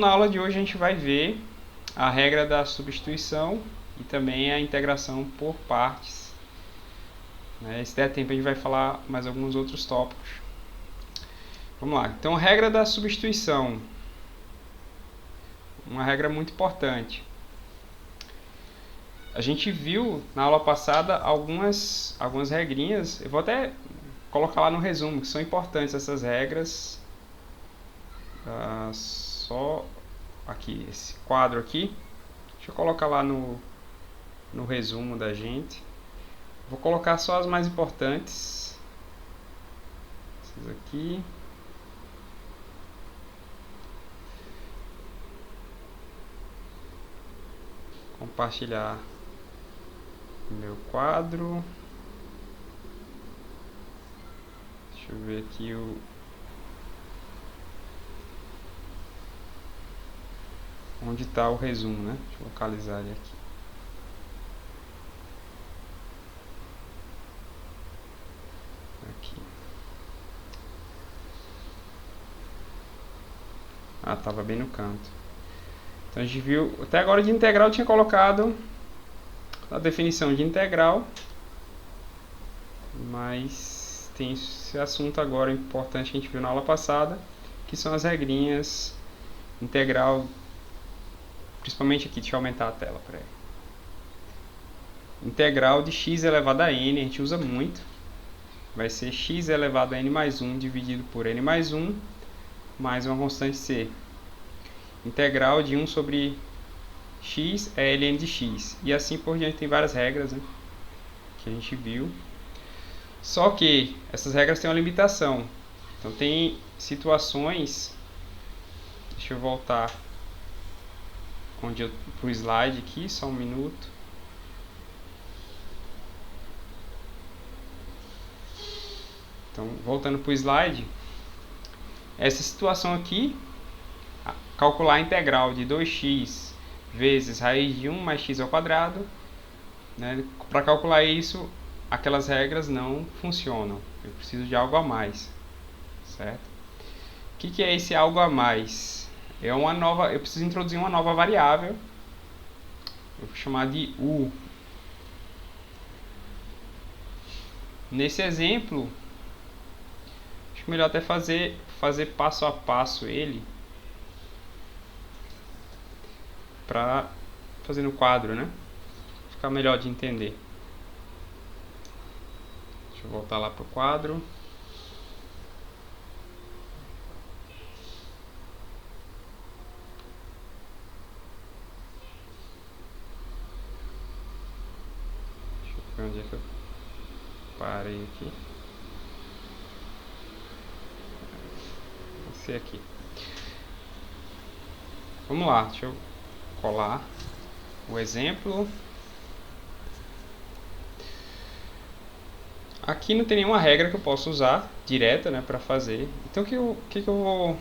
Na aula de hoje a gente vai ver a regra da substituição e também a integração por partes. Se der tempo a gente vai falar mais alguns outros tópicos. Vamos lá. Então, a regra da substituição. Uma regra muito importante. A gente viu na aula passada algumas regrinhas. Eu vou até colocar lá no resumo que são importantes essas regras. Só aqui, esse quadro aqui. Deixa eu colocar lá no resumo da gente. Vou colocar só as mais importantes. Essas aqui. Compartilhar meu quadro. Deixa eu ver aqui onde está o resumo, né? Deixa eu localizar ele aqui. Estava bem no canto. Então a gente viu, até agora de integral eu tinha colocado a definição de integral, mas tem esse assunto agora importante que a gente viu na aula passada, que são as regrinhas integral, principalmente aqui, deixa eu aumentar a tela para ele. Integral de x elevado a n, a gente usa muito, vai ser x elevado a n mais 1 dividido por n mais 1, mais uma constante c. Integral de 1 sobre x é ln de x. E assim por diante, tem várias regras, né, que a gente viu. Só que essas regras têm uma limitação. Então tem situações... Deixa eu voltar para o slide aqui, só um minuto. Então, voltando para o slide, essa situação aqui, calcular a integral de 2x vezes raiz de 1 mais x ao quadrado, né? Para calcular isso, aquelas regras não funcionam. Eu preciso de algo a mais, certo? O que é esse algo a mais? Eu preciso introduzir uma nova variável. Eu vou chamar de u. Nesse exemplo, acho melhor até fazer passo a passo ele, para fazer no quadro, né? Ficar melhor de entender. Deixa eu voltar lá para o quadro. Deixa eu ver onde é que eu parei aqui. Esse aqui. Vamos lá, deixa eu colar o exemplo. Aqui não tem nenhuma regra que eu possa usar direta, né, para fazer. Então o que eu vou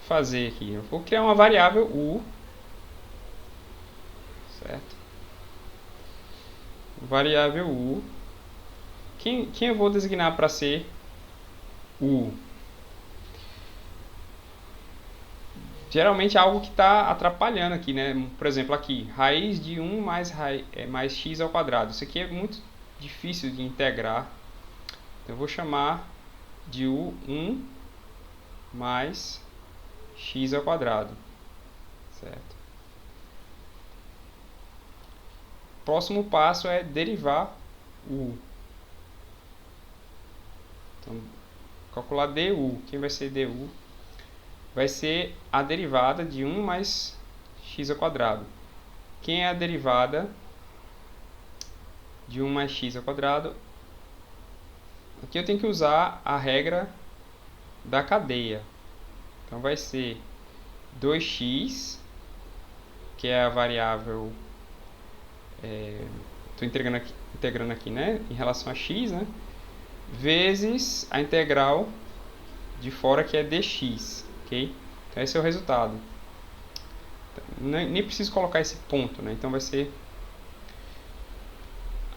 fazer aqui? Eu vou criar uma variável u, certo? Variável u. Quem eu vou designar para ser u? Geralmente é algo que está atrapalhando aqui, né? Por exemplo, aqui, raiz de 1 mais x ao quadrado. Isso aqui é muito difícil de integrar. Então eu vou chamar de u1 mais x ao quadrado, certo? Próximo passo é derivar u. Então, calcular du. Quem vai ser du? Vai ser a derivada de 1 mais x ao quadrado. Quem é a derivada de 1 mais x ao quadrado? Aqui eu tenho que usar a regra da cadeia. Então vai ser 2x, que é a variável... Estou integrando aqui, né, em relação a x, né, vezes a integral de fora, que é dx. Okay? Então esse é o resultado. Nem preciso colocar esse ponto, né? Então vai ser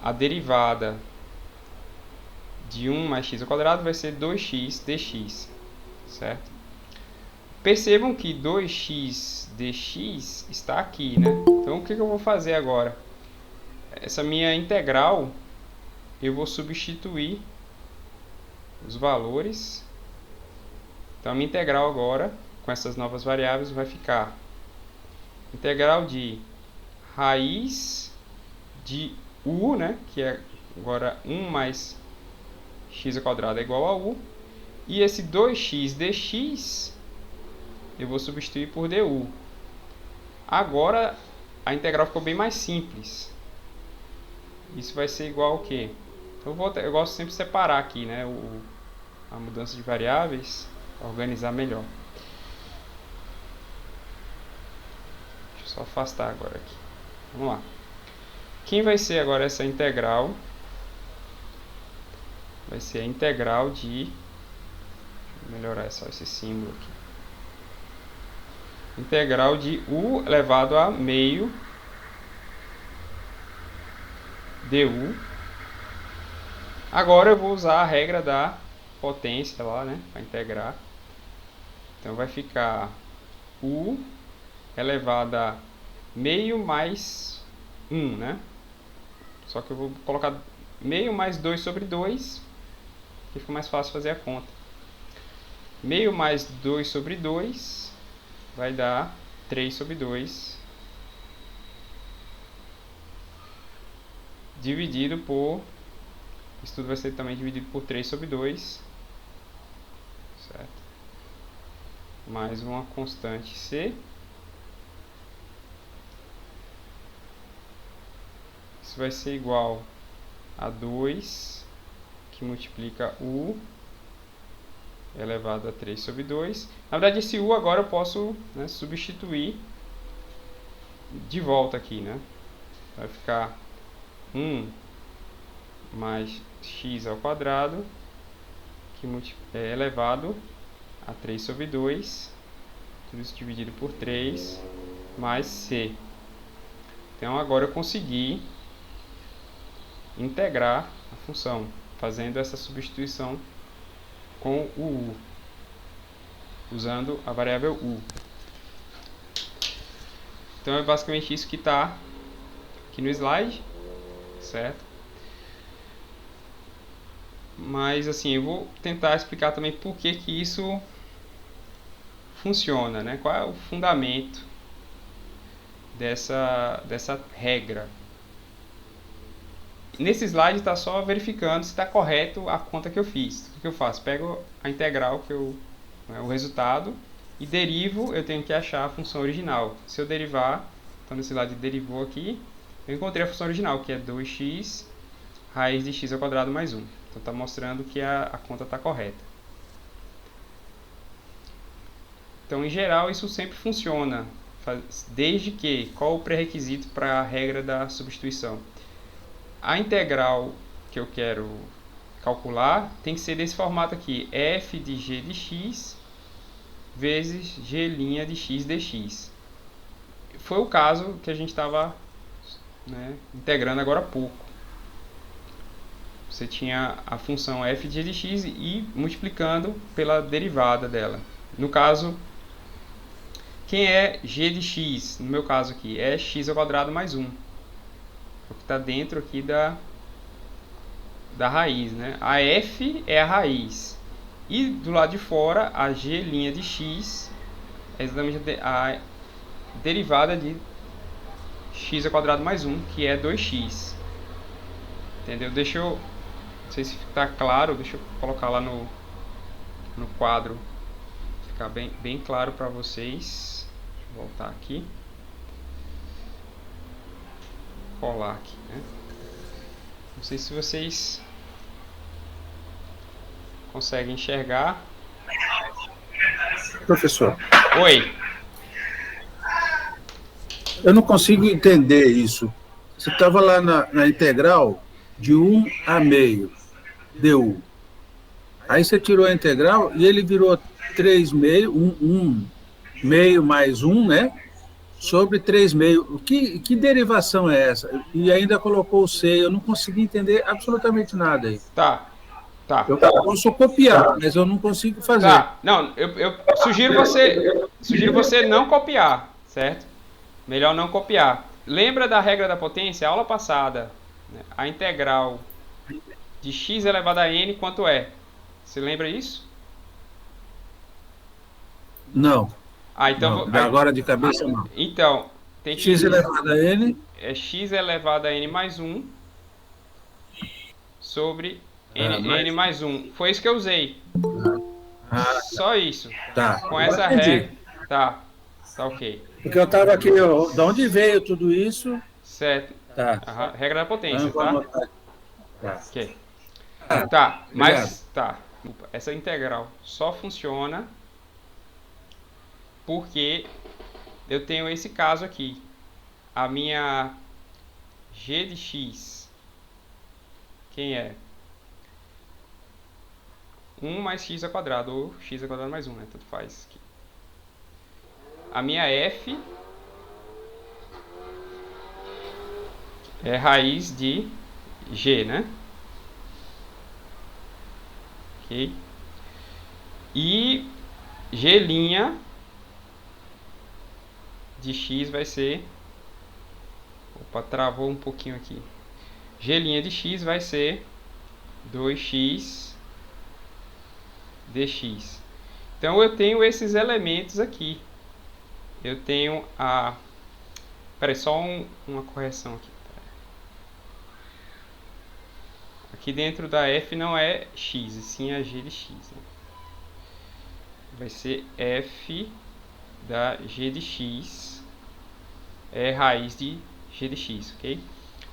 a derivada de 1 mais x ao quadrado vai ser 2x dx, certo? Percebam que 2x dx está aqui, né? Então, o que eu vou fazer agora? Essa minha integral, eu vou substituir os valores. Então, a minha integral agora, com essas novas variáveis, vai ficar integral de raiz de u, né? Que é agora 1 mais x ao quadrado é igual a u. E esse 2x dx, eu vou substituir por du. Agora, a integral ficou bem mais simples. Isso vai ser igual ao quê? Então, eu gosto sempre de separar aqui, né, a mudança de variáveis, organizar melhor. Deixa eu só afastar agora aqui. Vamos lá. Quem vai ser agora essa integral? Vai ser a integral de... Deixa eu melhorar só esse símbolo aqui. Integral de u elevado a meio du. Agora eu vou usar a regra da potência lá, né, para integrar. Então vai ficar u elevado a meio mais 1, né? Só que eu vou colocar meio mais 2 sobre 2, que fica mais fácil fazer a conta. Meio mais 2 sobre 2 vai dar 3 sobre 2, dividido por... Isso tudo vai ser também dividido por 3 sobre 2, certo? Mais uma constante C. Isso vai ser igual a 2, que multiplica u elevado a 3 sobre 2. Na verdade, esse u agora eu posso, né, substituir de volta aqui, né? Vai ficar 1 mais x ao quadrado, que é elevado a 3 sobre 2, tudo isso dividido por 3, mais c. Então, agora eu consegui integrar a função, fazendo essa substituição com o u, usando a variável u. Então, é basicamente isso que está aqui no slide, certo? Mas, assim, eu vou tentar explicar também por que que isso funciona, né? Qual é o fundamento dessa regra. Nesse slide está só verificando se está correto a conta que eu fiz. O que eu faço? Pego a integral, né, o resultado, e derivo, eu tenho que achar a função original. Se eu derivar, então nesse lado derivou aqui, eu encontrei a função original, que é 2x raiz de x ao quadrado mais 1. Então está mostrando que a conta está correta. Então, em geral, isso sempre funciona, desde que, qual o pré-requisito para a regra da substituição? A integral que eu quero calcular tem que ser desse formato aqui, f de g de x vezes g' de x dx. Foi o caso que a gente estava, né, integrando agora há pouco. Você tinha a função f de g de x e multiplicando pela derivada dela. No caso, quem é g de x? No meu caso aqui, é x ao quadrado mais 1. O que está dentro aqui da raiz, né? A f é a raiz. E do lado de fora, a g' de x é exatamente a derivada de x ao quadrado mais 1, que é 2x. Entendeu? Não sei se está claro, deixa eu colocar lá no quadro, ficar bem claro para vocês. Deixa eu voltar aqui. Colar aqui, né? Não sei se vocês conseguem enxergar. Professor. Oi. Eu não consigo entender isso. Você estava lá na integral de 1 a meio, du. Aí você tirou a integral e ele virou 3 meio, 1 meio mais 1, né? Sobre 3 meio. Que derivação é essa? E ainda colocou o C, eu não consegui entender absolutamente nada aí. Tá. Tá. Eu posso copiar, mas eu não consigo fazer. Tá. Não, eu sugiro você não copiar, certo? Melhor não copiar. Lembra da regra da potência? Aula passada, né? A integral de x elevado a n quanto é? Você lembra isso? Não, Ah, então, não. Agora de cabeça não. então tem que X elevado a N. é x elevado a n mais 1 sobre n mais 1. Foi isso que eu usei. Ah, Só isso. tá. Com Agora essa entendi. regra. Tá. Tá ok. Porque eu estava aqui, de onde veio tudo isso? Certo. Tá. A regra da Então potência, eu vou tá? anotar. Tá. Ok. Ah, Tá, obrigado. mas tá. Essa integral só funciona porque eu tenho esse caso aqui. A minha g de x, quem é? 1 mais x ao quadrado, ou x ao quadrado mais 1, né? Tanto faz. Aqui. A minha f é raiz de g, né? Ok? E g' de x vai ser... Opa, travou um pouquinho aqui. G' de x vai ser 2x dx. Então eu tenho esses elementos aqui. Eu tenho a... Peraí, só uma correção aqui. Aqui dentro da f não é x, e sim a g de x. Né? Vai ser f da g de x é raiz de g de x, ok?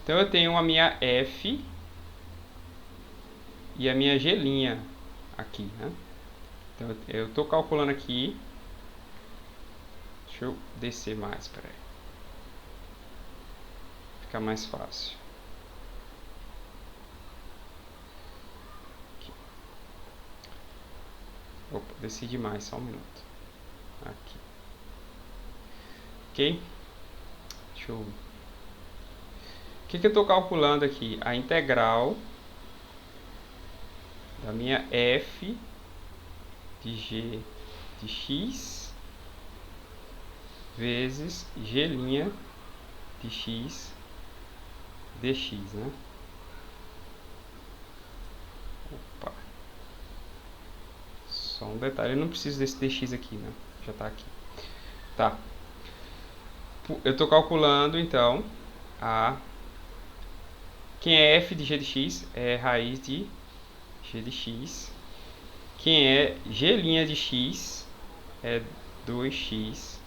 Então eu tenho a minha f e a minha g' aqui, né? Então eu estou calculando aqui. Deixa eu descer mais, peraí. Fica mais fácil. Aqui. Opa, desci demais, só um minuto. Aqui. Ok? Deixa eu... O que eu estou calculando aqui? A integral da minha f de g de x vezes g' de x dx, né? Opa. Só um detalhe, eu não preciso desse dx aqui, né? Já está aqui. Tá. Eu estou calculando, então, quem é f de g de x é raiz de g de x. Quem é g' de x é 2x,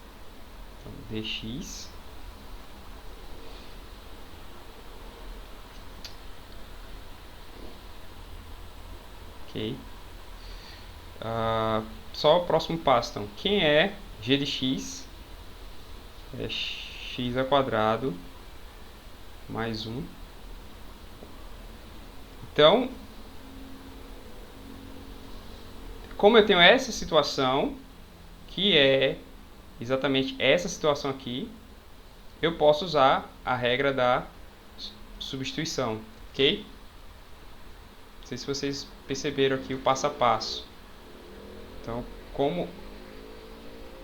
então, dx. Ok. Só o próximo passo, então. Quem é g de x é x ao quadrado mais 1. Então, como eu tenho essa situação, que é exatamente essa situação aqui, eu posso usar a regra da substituição, ok? Não sei se vocês perceberam aqui o passo a passo. Então, como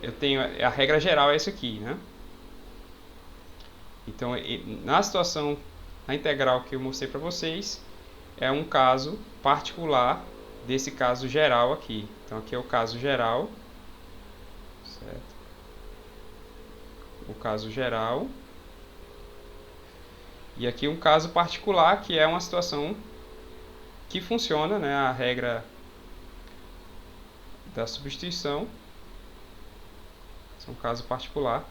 eu tenho a regra geral é essa aqui, né? Então, na situação, na integral que eu mostrei para vocês, é um caso particular desse caso geral aqui. Então, aqui é o caso geral, certo? O caso geral. E aqui um caso particular, que é uma situação que funciona, né? A regra da substituição. Esse é um caso particular.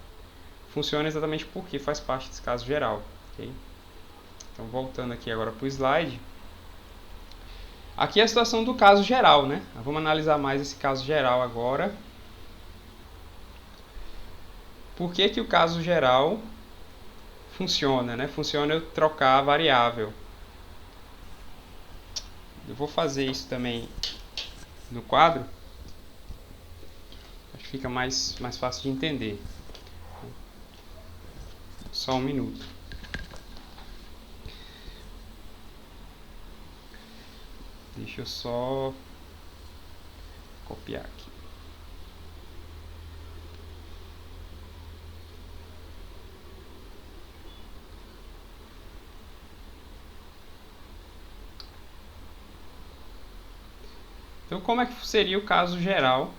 Funciona exatamente porque faz parte desse caso geral. Okay? Então, voltando aqui agora para o slide. Aqui é a situação do caso geral, né? Vamos analisar mais esse caso geral agora. Por que que o caso geral funciona, né? Funciona eu trocar a variável. Eu vou fazer isso também no quadro. Acho que fica mais fácil de entender. Só um minuto. Deixa Deixa eu só copiar aqui. Então, como é que seria o caso geral?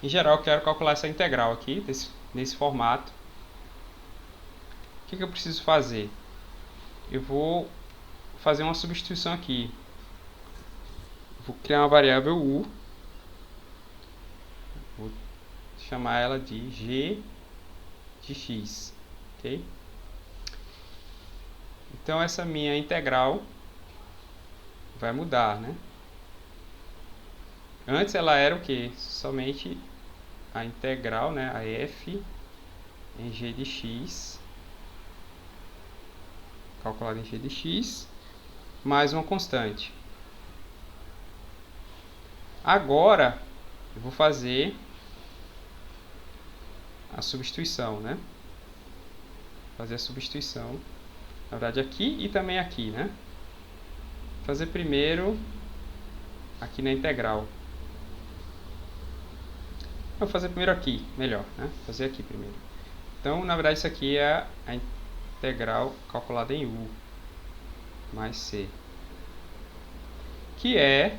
Em geral, eu quero calcular essa integral aqui, nesse formato. O que eu preciso fazer? Eu vou fazer uma substituição aqui. Vou criar uma variável u. Vou chamar ela de g de x. Ok? Então, essa minha integral vai mudar, né? Antes ela era o que? Somente a integral, né? A f em g de x, calculada em g de x, mais uma constante. Agora, eu vou fazer a substituição, né? Fazer a substituição, na verdade aqui e também aqui, né? Fazer primeiro aqui na integral. Vou fazer primeiro aqui, melhor, né? Fazer aqui primeiro. Então, na verdade, isso aqui é a integral calculada em u mais c, que é,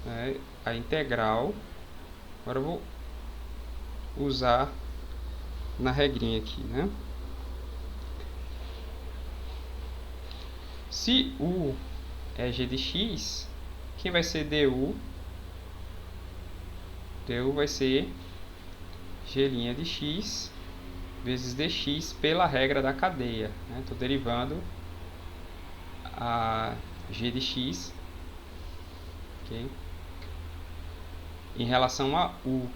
né, a integral. Agora eu vou usar na regrinha aqui, né? Se u é g de x, quem vai ser du? Du vai ser g' de x vezes dx pela regra da cadeia. Estou derivando a g de x, okay, em relação a u.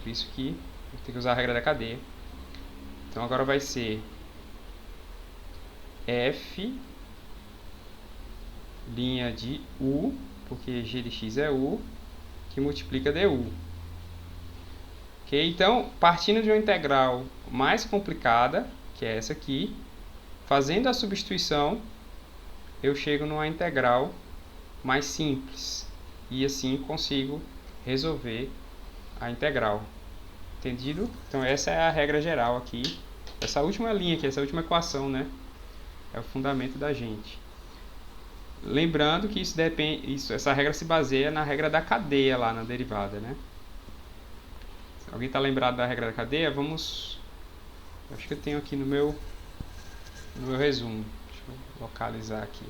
Por isso que eu tenho que usar a regra da cadeia. Então agora vai ser f' de u, porque g de x é u, que multiplica du. Okay? Então, partindo de uma integral mais complicada, que é essa aqui, fazendo a substituição, eu chego numa integral mais simples. E assim consigo resolver a integral. Entendido? Então essa é a regra geral aqui. Essa última linha aqui, essa última equação, né? É o fundamento da gente. Lembrando que isso depende, essa regra se baseia na regra da cadeia lá na derivada, né? Se alguém está lembrado da regra da cadeia, vamos... Acho que eu tenho aqui no meu resumo. Deixa eu localizar aqui.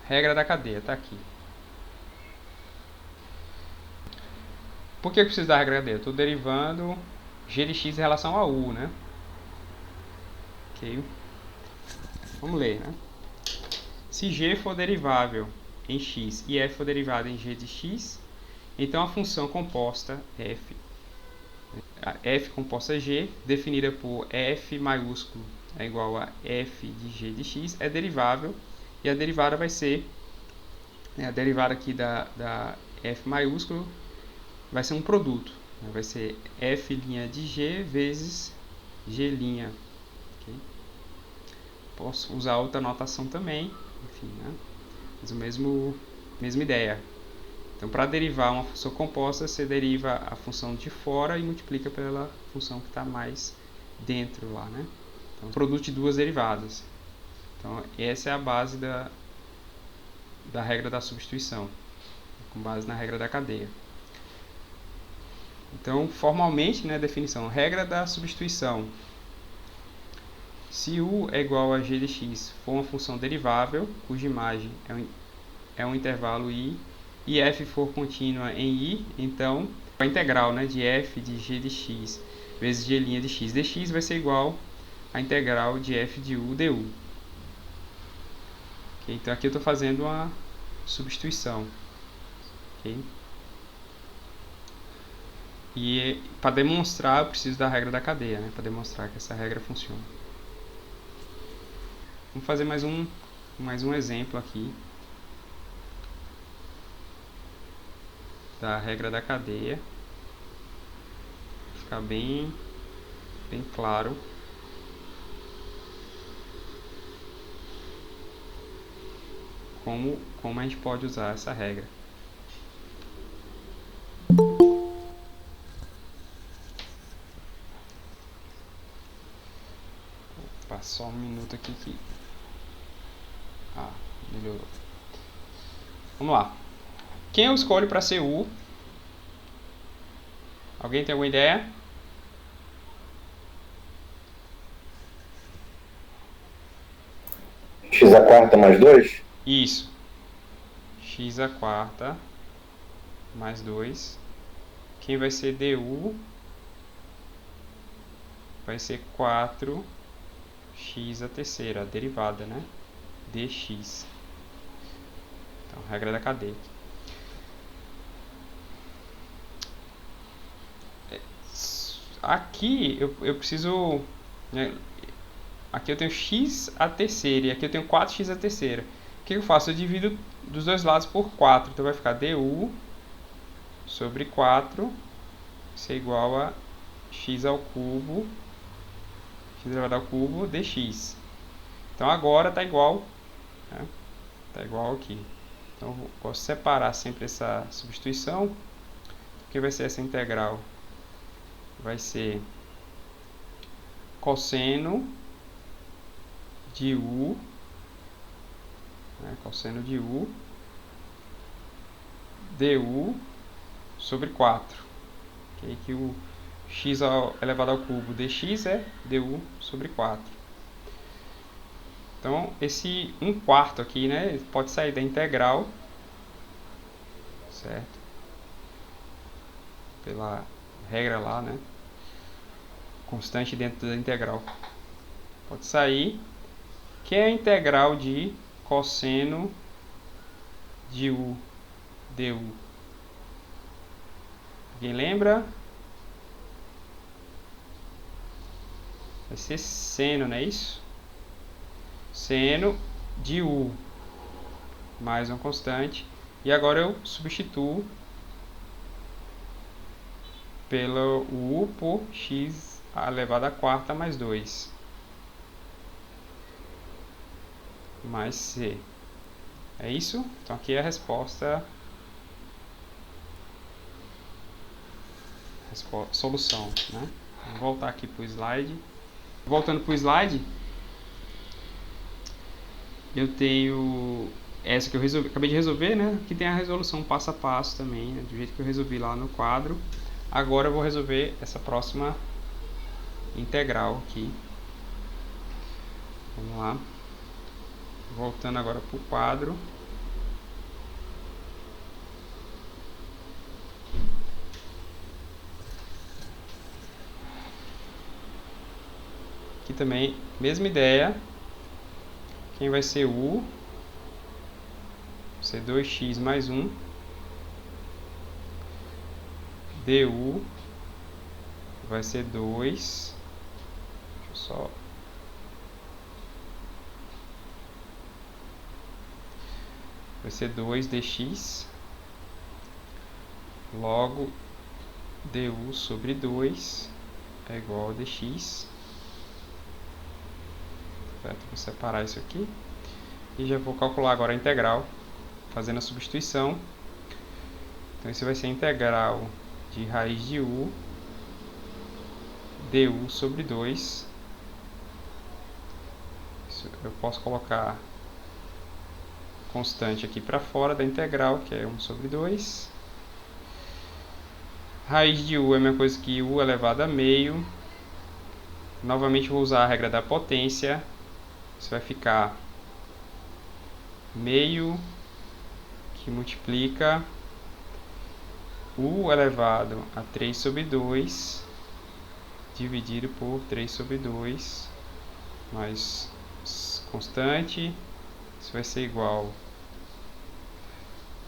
Regra da cadeia, está aqui. Por que eu preciso da regra da cadeia? Eu estou derivando g de x em relação a u, né? Ok. Vamos ler, né? Se g for derivável em x e f for derivado em g de x, então a função composta f composta g, definida por f maiúsculo é igual a f de g de x, é derivável, e a derivada vai ser, a derivada aqui da f maiúsculo vai ser um produto, né? Vai ser f' de g vezes g'. Okay? Posso usar outra notação também, enfim, né? Mas mesma ideia. Então, para derivar uma função composta, você deriva a função de fora e multiplica pela função que está mais dentro lá, né? Então, produto de duas derivadas. Então, essa é a base da regra da substituição, com base na regra da cadeia. Então, formalmente, né, definição, regra da substituição. Se u é igual a g de x for uma função derivável, cuja imagem é um intervalo i, e f for contínua em i, então a integral, né, de f de g de x vezes g' de x dx vai ser igual à integral de f de u du. Okay? Então aqui eu estou fazendo uma substituição. Okay? E para demonstrar, eu preciso da regra da cadeia, né, para demonstrar que essa regra funciona. Vamos fazer mais um exemplo aqui da regra da cadeia, para ficar bem claro. como a gente pode usar essa regra. Opa, só um minuto aqui que... melhorou. Vamos lá. Quem eu escolho para ser U? Alguém tem alguma ideia? X a quarta mais 2? Isso. X a quarta mais 2. Quem vai ser DU? Vai ser 4x a terceira, a derivada, né? dx. Então, regra da cadeia. Aqui eu preciso... né, aqui eu tenho x a terceira e aqui eu tenho 4x a terceira. O que eu faço? Eu divido dos dois lados por 4. Então vai ficar du sobre 4. Isso é igual a x ao cubo, x elevado ao cubo, dx. Então agora está igual, né? Está igual aqui. Então eu posso separar sempre essa substituição. O que vai ser essa integral? Vai ser cosseno de u, né? Cosseno de u du sobre 4. Que o x elevado ao cubo dx é du sobre 4. Então, esse 1/4 aqui, né, pode sair da integral, certo? Pela regra lá, né? Constante dentro da integral. Pode sair, que é a integral de cosseno de u du. Alguém lembra? Vai ser seno, não é isso? Seno de u mais uma constante. E agora eu substituo pelo u por x elevado à quarta mais 2. Mais c. É isso? Então aqui é a resposta... solução, né? Vou voltar aqui para o slide. Voltando para o slide, eu tenho essa que eu acabei de resolver, né? Aqui tem a resolução passo a passo também, né? Do jeito que eu resolvi lá no quadro. Agora eu vou resolver essa próxima integral aqui. Vamos lá. Voltando agora para o quadro. Aqui também, mesma ideia. Quem vai ser u? Vai ser 2x mais 1. du vai ser 2. Deixa eu só... vai ser 2 dx. Logo, du sobre 2 é igual a dx. Certo? Vou separar isso aqui. E já vou calcular agora a integral, fazendo a substituição. Então, isso vai ser a integral de raiz de u du sobre 2. Isso eu posso colocar constante aqui para fora da integral, que é 1 sobre 2. Raiz de u é a mesma coisa que u elevado a meio. Novamente vou usar a regra da potência. Isso vai ficar meio que multiplica u elevado a 3 sobre 2 dividido por 3 sobre 2 mais constante. Isso vai ser igual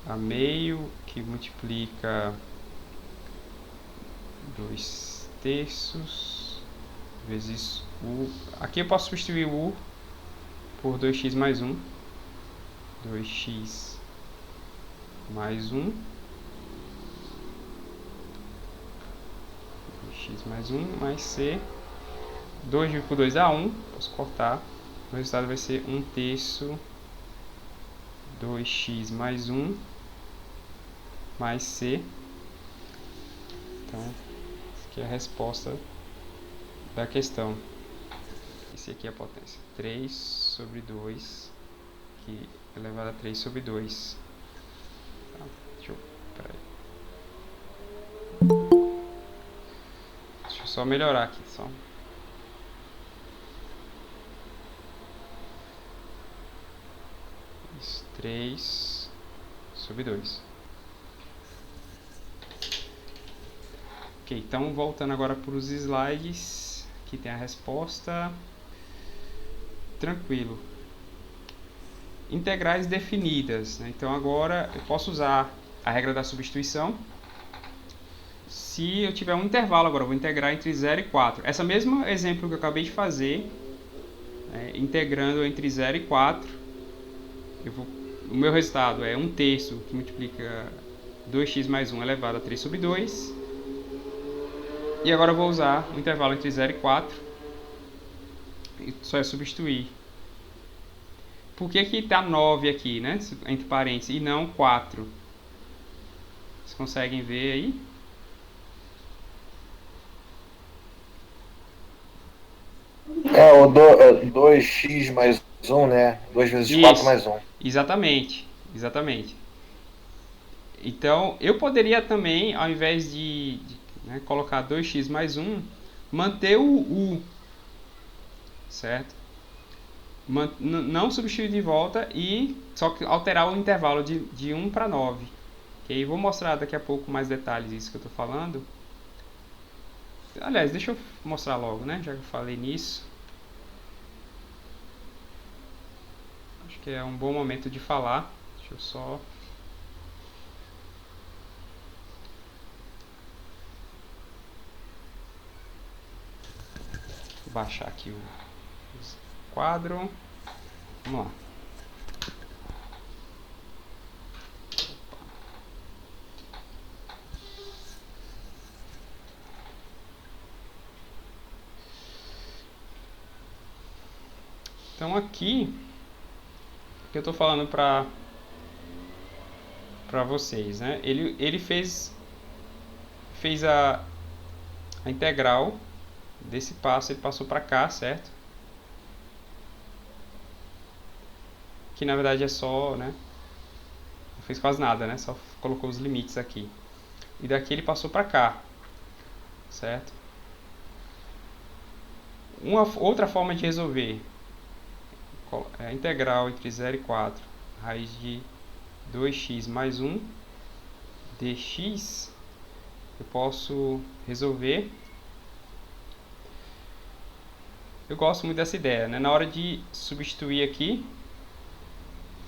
a meio que multiplica 2 terços vezes u. Aqui eu posso substituir u por 2x mais 1. 2x mais 1. 2x mais 1 mais c. 2 dividido por 2 dá 1. Posso cortar. O resultado vai ser 1 terço 2x mais 1 mais c. Então, essa aqui é a resposta da questão. Esse aqui é a potência. 3 sobre 2, que elevado a 3 sobre 2. Tá, deixa eu só melhorar aqui, só. Isso, 3 sobre 2. Ok, então voltando agora para os slides, aqui tem a resposta. Tranquilo. Integrais definidas, né? Então agora eu posso usar a regra da substituição. Se eu tiver um intervalo agora, eu vou integrar entre 0 e 4. Esse mesmo exemplo que eu acabei de fazer, integrando entre 0 e 4, o meu resultado é 1/3, que multiplica 2x mais 1 elevado a 3 sobre 2. E agora eu vou usar o intervalo entre 0 e 4. E só é substituir. Por que está 9 aqui, né? Entre parênteses, e não 4? Vocês conseguem ver aí? O 2x mais 1, né? 2 vezes 4 mais 1. Exatamente, exatamente. Então, eu poderia também, ao invés de colocar 2x mais 1, manter o u, certo? Não substituir de volta e só alterar o intervalo de 1 para 9. Okay? Vou mostrar daqui a pouco mais detalhes disso que eu estou falando. Aliás, deixa eu mostrar logo, né? Já que eu falei nisso. Acho que é um bom momento de falar. Deixa eu só... baixar aqui o quadro. Vamos lá. Então aqui que eu estou falando para vocês, né? Ele fez a integral desse passo, ele passou para cá, certo? Que na verdade é só, né? Não fez quase nada, né? Só colocou os limites aqui. E daqui ele passou para cá, certo? Uma outra forma de resolver é a integral entre 0 e 4, raiz de 2x mais 1 dx. Eu posso resolver. Eu gosto muito dessa ideia, né? Na hora de substituir aqui,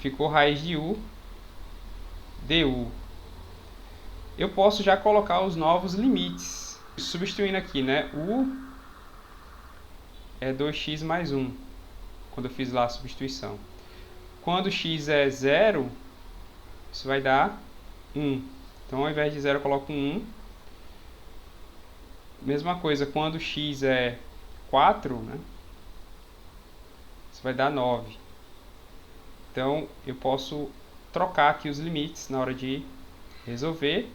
ficou raiz de u du. Eu posso já colocar os novos limites. Substituindo aqui, né? U é 2x mais 1, quando eu fiz lá a substituição. Quando x é 0, isso vai dar 1. Então, ao invés de 0, eu coloco 1. Mesma coisa, quando x é 4, né? Isso vai dar 9. Então, eu posso trocar aqui os limites na hora de resolver.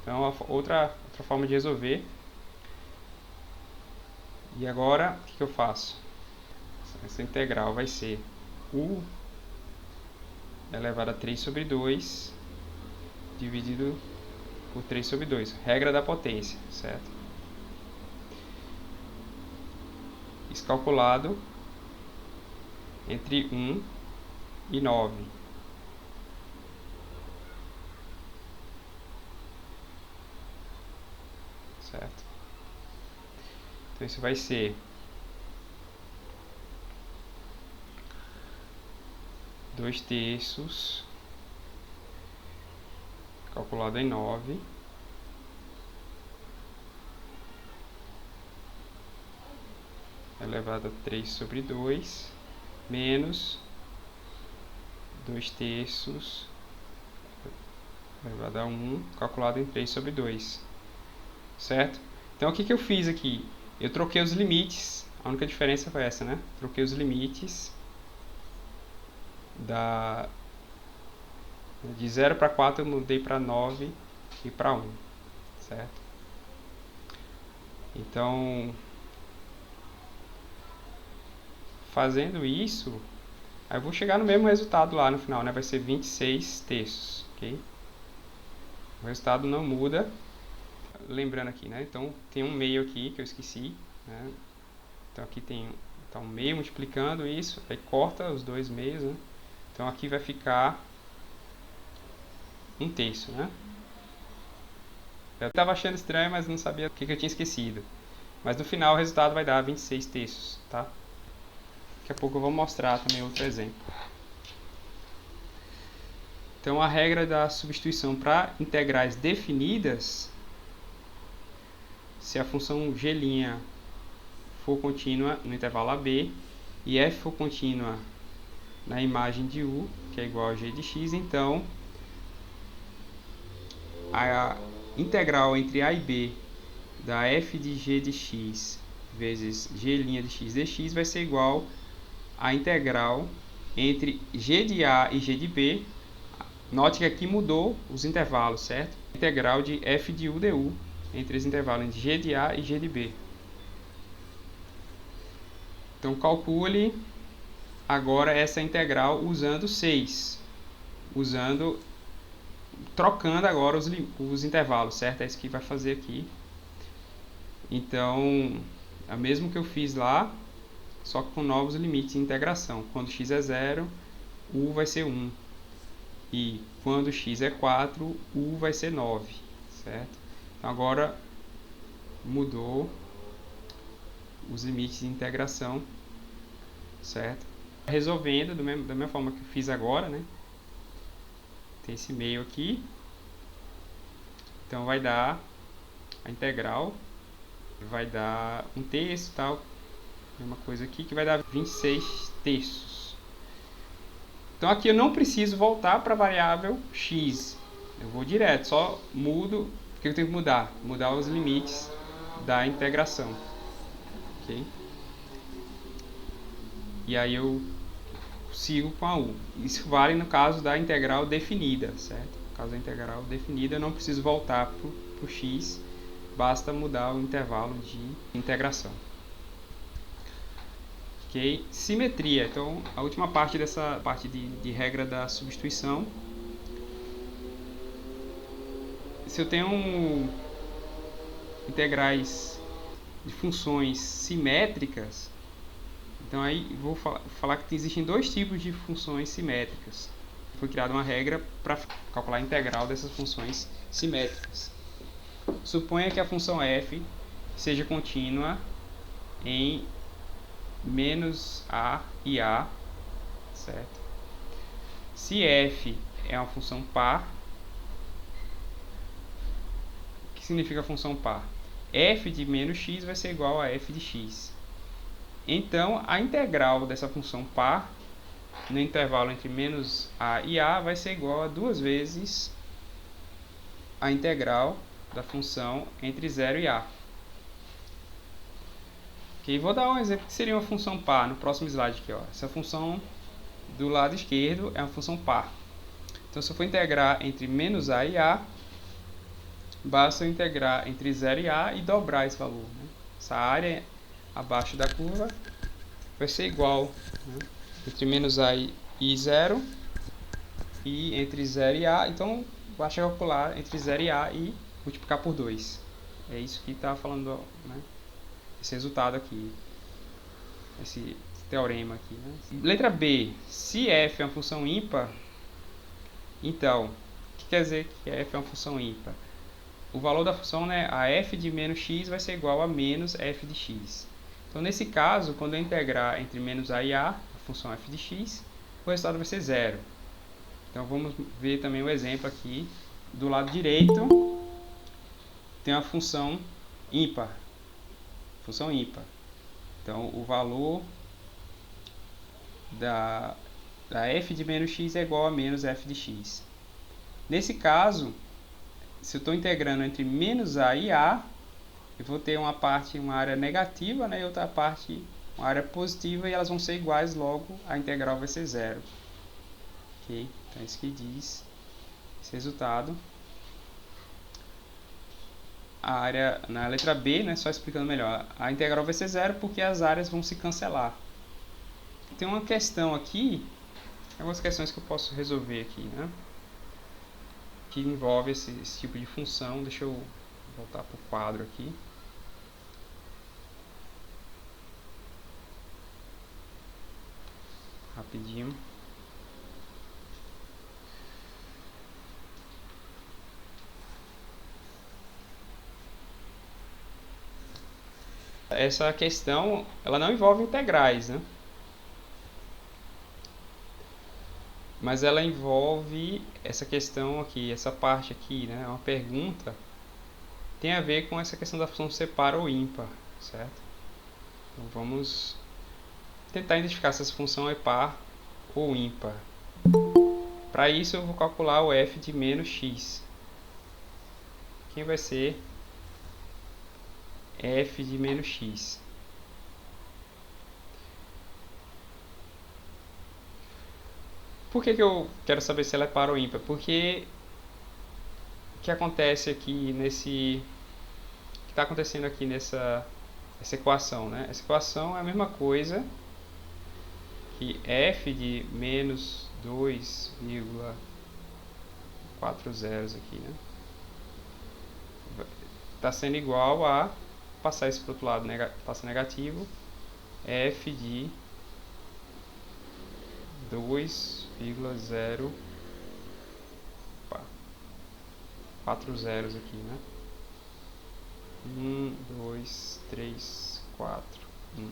Então, outra forma de resolver. E agora, o que eu faço? Essa integral vai ser u elevado a 3 sobre 2 dividido por 3 sobre 2. Regra da potência, certo? Isso calculado entre 1 e 9. Certo? Então isso vai ser 2/3 calculado em 9 elevado a 3 sobre 2 menos 2/3 elevado a 1 calculado em 3 sobre 2. Certo? Então o que eu fiz aqui? Eu troquei os limites. A única diferença foi essa, né? Troquei os limites De 0 para 4 eu mudei para 9 e para 1, certo? Então, fazendo isso, aí eu vou chegar no mesmo resultado lá no final, né? Vai ser 26 terços, ok? O resultado não muda. Lembrando aqui, né? Então, tem um meio aqui que eu esqueci, né? Então, aqui tem um meio multiplicando isso, aí corta os dois meios, né? Então, aqui vai ficar 1 terço, né? Eu estava achando estranho, mas não sabia o que eu tinha esquecido. Mas no final o resultado vai dar 26 terços, tá? Daqui a pouco eu vou mostrar também outro exemplo. Então a regra da substituição para integrais definidas, se a função g' for contínua no intervalo AB e f for contínua na imagem de u, que é igual a g de x, então a integral entre a e b da f de g de x vezes g' de x dx vai ser igual à integral entre g de a e g de b. Note que aqui mudou os intervalos, certo? Integral de f de u du entre os intervalos entre g de a e g de b. Então calcule agora essa integral usando 6, trocando agora os intervalos, certo? É isso que vai fazer aqui. Então, é o mesmo que eu fiz lá, só que com novos limites de integração. Quando x é 0, u vai ser 1. E quando x é 4, u vai ser 9, certo? Então, agora mudou os limites de integração, certo? Resolvendo da mesma forma que eu fiz agora, né? Tem esse meio aqui. Então, vai dar a integral, vai dar 1 terço, tal, mesma coisa aqui, que vai dar 26 terços. Então aqui eu não preciso voltar para a variável x, eu vou direto, só mudo. O que eu tenho que mudar? Mudar os limites da integração, ok? E aí eu sigo com a u. Isso vale no caso da integral definida, certo? No caso da integral definida eu não preciso voltar para o x, basta mudar o intervalo de integração. Ok? Simetria. Então, a última parte dessa parte de regra da substituição. Se eu tenho integrais de funções simétricas, então aí vou falar que existem dois tipos de funções simétricas. Foi criada uma regra para calcular a integral dessas funções simétricas. Suponha que a função f seja contínua em menos a e a, certo? Se f é uma função par, o que significa função par? F de menos x vai ser igual a f de x. Então, a integral dessa função par no intervalo entre menos a e a vai ser igual a 2 vezes a integral da função entre 0 e a. Okay, vou dar um exemplo que seria uma função par no próximo slide aqui, ó. Essa função do lado esquerdo é uma função par. Então, se eu for integrar entre menos a e a, basta eu integrar entre 0 e a e dobrar esse valor, né? Essa área abaixo da curva vai ser igual, né, entre menos a e 0 e entre 0 e a. Então, basta calcular entre 0 e a e multiplicar por 2. É isso que está falando, né? Esse resultado aqui, esse teorema aqui, né? Letra B, se f é uma função ímpar, então, o que quer dizer que f é uma função ímpar? O valor da função, né, a f de menos x vai ser igual a menos f de x. Então, nesse caso, quando eu integrar entre menos a e a função f de x, o resultado vai ser 0. Então, vamos ver também o exemplo aqui. Do lado direito, tem uma função ímpar. Função ímpar. Então, o valor da f de menos x é igual a menos f de x. Nesse caso, se eu estou integrando entre menos a e a, eu vou ter uma parte, uma área negativa, né, e outra parte, uma área positiva, e elas vão ser iguais, logo a integral vai ser 0. Ok? Então, é isso que diz esse resultado. A área, na letra B, né, só explicando melhor, a integral vai ser zero porque as áreas vão se cancelar. Tem uma questão aqui, algumas questões que eu posso resolver aqui, né, que envolve esse tipo de função. Deixa eu voltar para o quadro aqui. Rapidinho. Essa questão, ela não envolve integrais, né? Mas ela envolve essa questão aqui, essa parte aqui, né? Uma pergunta tem a ver com essa questão da função ser par ou ímpar, certo? Então vamos tentar identificar se essa função é par ou ímpar. Para isso eu vou calcular o f de menos x. Quem vai ser f de menos x? Por que eu quero saber se ela é par ou ímpar? Porque o que acontece aqui nesse... O que está acontecendo aqui nessa equação, né? Essa equação é a mesma coisa que f de menos 2,40 aqui, né? Está sendo igual a passar isso para o outro lado, passa negativo, f de 2,0, 4 zeros aqui, né? 1, 2, 3, 4, 1.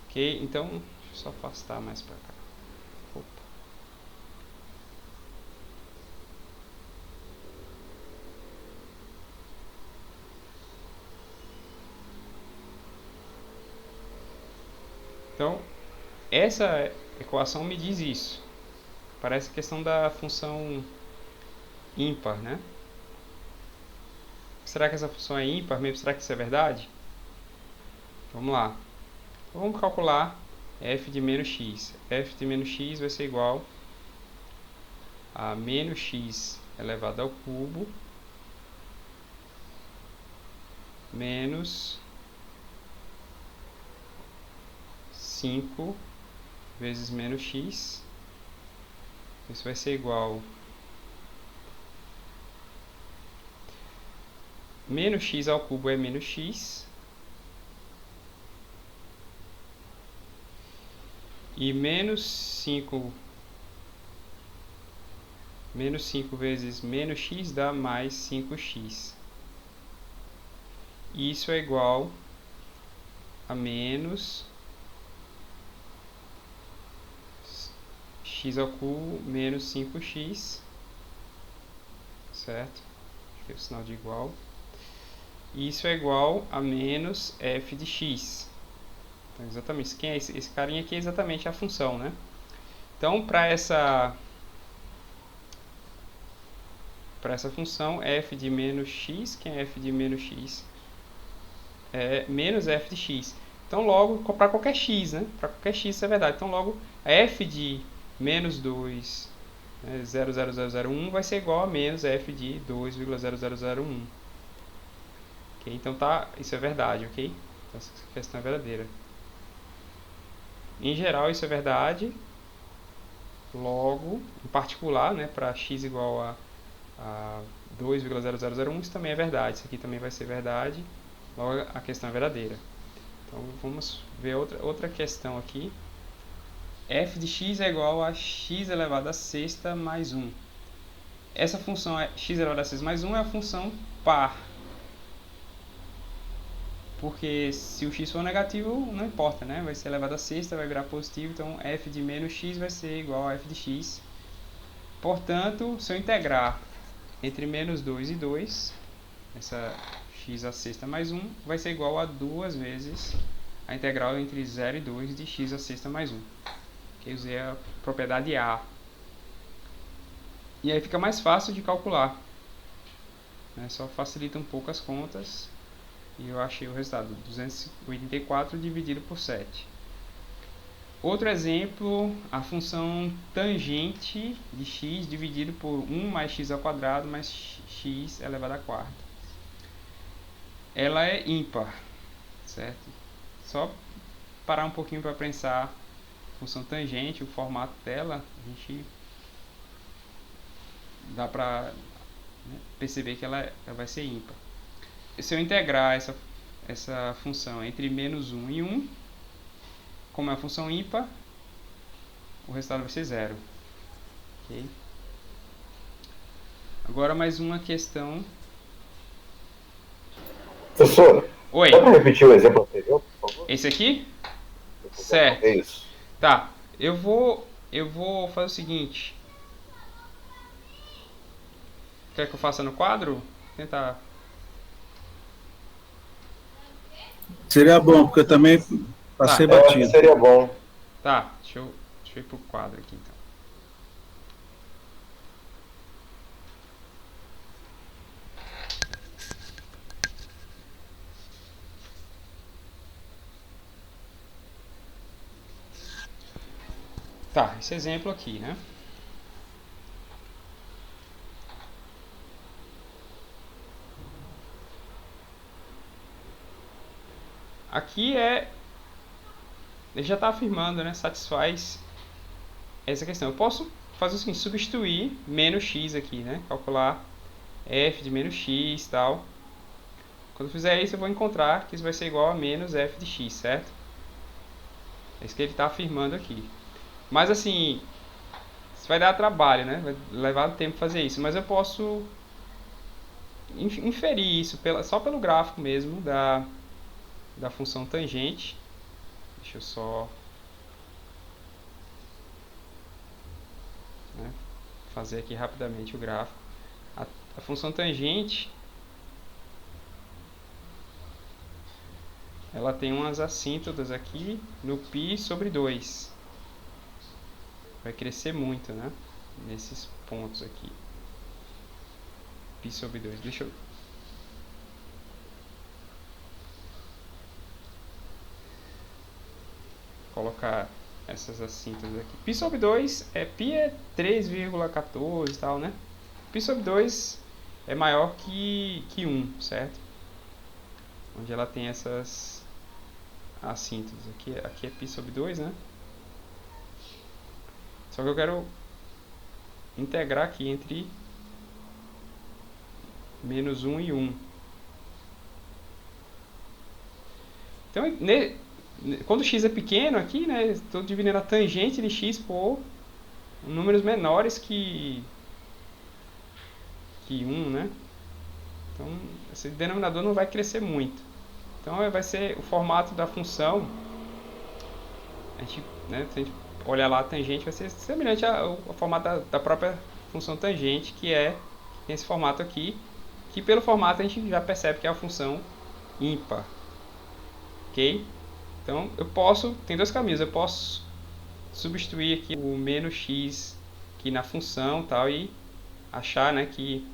Ok, então, deixa eu só afastar mais para cá. Opa. Então, essa equação me diz isso. Parece a questão da função ímpar, né? Será que essa função é ímpar mesmo? Será que isso é verdade? Vamos lá. Então, vamos calcular f de menos x. F de menos x vai ser igual a menos x elevado ao cubo menos 5 vezes menos x. Isso vai ser igual menos x ao cubo é menos x. E menos 5 vezes menos x dá mais 5x. Isso é igual a menos x ao cubo menos 5x, certo? Aqui é o sinal de igual. Isso é igual a menos f de x. Então, exatamente, quem é esse carinha aqui é exatamente a função, né? Então, para essa função f de menos x, quem é f de menos x? É menos f de x. Então, logo, para qualquer x, né? Para qualquer x isso é verdade. Então, logo, f de menos 2, né, 0,0001 vai ser igual a menos f de 2,0001. Okay? Então, isso é verdade, ok? Então, essa questão é verdadeira. Em geral, isso é verdade. Logo, em particular, né, para x igual a 2,0001, isso também é verdade. Isso aqui também vai ser verdade. Logo, a questão é verdadeira. Então, vamos ver outra questão aqui. F de x é igual a x elevado a sexta mais 1. Essa função x elevado a sexta mais 1 é a função par. Porque se o x for negativo, não importa, né? Vai ser elevado a sexta, vai virar positivo. Então, f de menos x vai ser igual a f de x. Portanto, se eu integrar entre menos 2 e 2, essa x a sexta mais 1 vai ser igual a 2 vezes a integral entre 0 e 2 de x a sexta mais 1. Que eu usei a propriedade A. E aí fica mais fácil de calcular. Né? Só facilita um pouco as contas. E eu achei o resultado, 284 dividido por 7. Outro exemplo, a função tangente de x dividido por 1 mais x ao quadrado mais x elevado à quarta. Ela é ímpar, certo? Só parar um pouquinho para pensar a função tangente, o formato dela, a gente dá para perceber que ela vai ser ímpar. Se eu integrar essa função entre menos 1 e 1, como é uma função ímpar, o resultado vai ser 0. Okay? Agora mais uma questão. Professor, Oi. dá para repetir o exemplo anterior, por favor? Esse aqui? Certo. É isso. Tá. Eu vou fazer o seguinte. Quer que eu faça no quadro? Vou tentar. Seria bom, porque eu também passei batido. Seria bom. Tá, deixa eu ir pro quadro aqui então. Tá, esse exemplo aqui, né? Aqui ele já está afirmando, né? Satisfaz essa questão. Eu posso fazer o seguinte, substituir menos x aqui, né? Calcular f de menos x e tal. Quando eu fizer isso, eu vou encontrar que isso vai ser igual a menos f de x, certo? É isso que ele está afirmando aqui. Mas assim, isso vai dar trabalho, né? Vai levar tempo fazer isso. Mas eu posso inferir isso só pelo gráfico mesmo da função tangente. Deixa eu só fazer aqui rapidamente o gráfico. A função tangente, ela tem umas assíntotas aqui no π sobre 2. Vai crescer muito, né? Nesses pontos aqui. π sobre 2. Deixa eu colocar essas assíntotas aqui. π sobre 2 π é 3,14 e tal, né? π sobre 2 é maior que 1, certo? Onde ela tem essas assíntotas. Aqui é π sobre 2, né? Só que eu quero integrar aqui entre menos 1 e 1. Então, quando x é pequeno aqui, né, estou dividindo a tangente de x por números menores que 1, né? Então, esse denominador não vai crescer muito. Então, vai ser o formato da função. A gente, né, se a gente olhar lá a tangente, vai ser semelhante ao formato da própria função tangente, que tem esse formato aqui, que pelo formato a gente já percebe que é a função ímpar. Ok? Então, tem dois caminhos. Eu posso substituir aqui o menos x aqui na função tal, e achar, né, que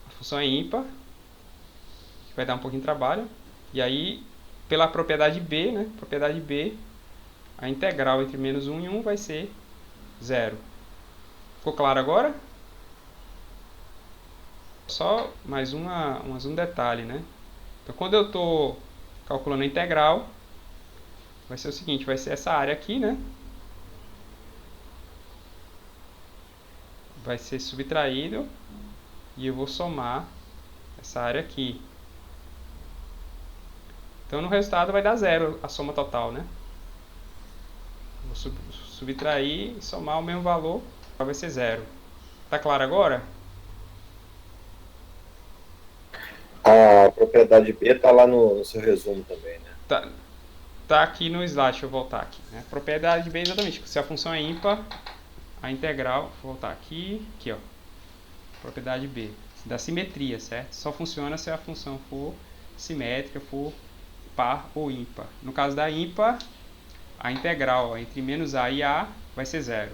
a função é ímpar, que vai dar um pouquinho de trabalho. E aí, pela propriedade B, né, a integral entre menos 1 e 1 vai ser 0. Ficou claro agora? Só mais um detalhe, né? Então, quando eu estou calculando a integral, vai ser o seguinte, vai ser essa área aqui, né? Vai ser subtraído e eu vou somar essa área aqui. Então, no resultado vai dar 0 a soma total, né? Vou subtrair e somar o mesmo valor, vai ser 0. Tá claro agora? A propriedade B está lá no seu resumo também, né? Tá aqui no slide, deixa eu voltar aqui, né? Propriedade B, exatamente, se a função é ímpar, a integral, vou voltar aqui, ó, propriedade B, da simetria, certo? Só funciona se a função for simétrica, for par ou ímpar. No caso da ímpar, a integral entre menos a e a vai ser 0.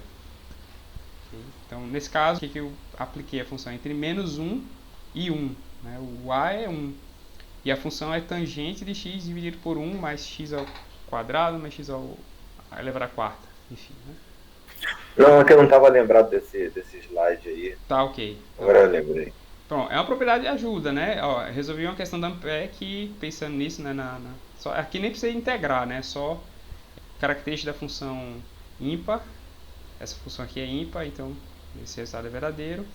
Então, nesse caso, o que eu apliquei? A função entre menos 1 e 1. Né? O a é 1. E a função é tangente de x dividido por 1 mais x ao quadrado mais x elevado à quarta, enfim, né? Não, é que eu não estava lembrado desse slide aí. Tá, ok. Agora eu lembrei. Pronto, é uma propriedade de ajuda, né? Ó, resolvi uma questão da Ampere pensando nisso, né? Só, aqui nem precisa integrar, né? Só característica da função ímpar. Essa função aqui é ímpar, então esse resultado é verdadeiro.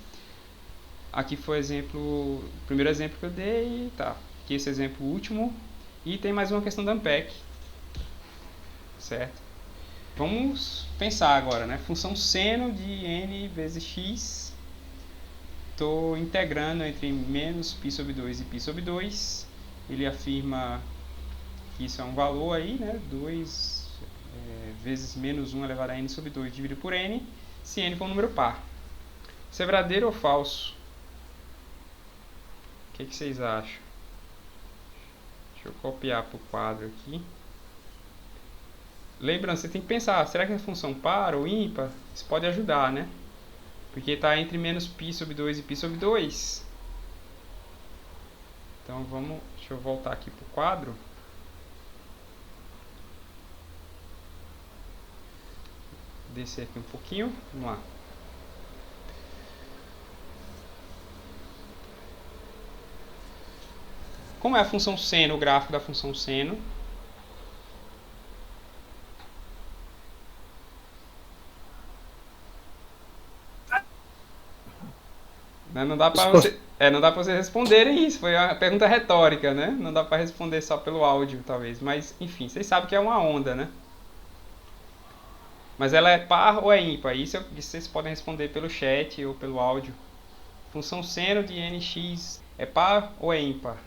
Aqui foi o primeiro exemplo que eu dei, tá? Aqui esse exemplo último. E tem mais uma questão da Ampere, certo? Vamos pensar agora, né? Função seno de n vezes x. Estou integrando entre menos π sobre 2 e π sobre 2. Ele afirma que isso é um valor aí, né? 2 vezes menos 1 elevado a n sobre 2 dividido por n, se n for um número par. Isso é verdadeiro ou falso? O que vocês acham? Deixa eu copiar para o quadro aqui. Lembrando, você tem que pensar, será que é função par ou ímpar? Isso pode ajudar, né? Porque está entre menos π sobre 2 e π sobre 2. Então deixa eu voltar aqui para o quadro. Descer aqui um pouquinho, vamos lá. Como é a função seno, o gráfico da função seno? Não dá para vocês responderem isso, foi uma pergunta retórica, né? Não dá para responder só pelo áudio, talvez. Mas, enfim, vocês sabem que é uma onda, né? Mas ela é par ou é ímpar? Isso vocês podem responder pelo chat ou pelo áudio. Função seno de nx é par ou é ímpar?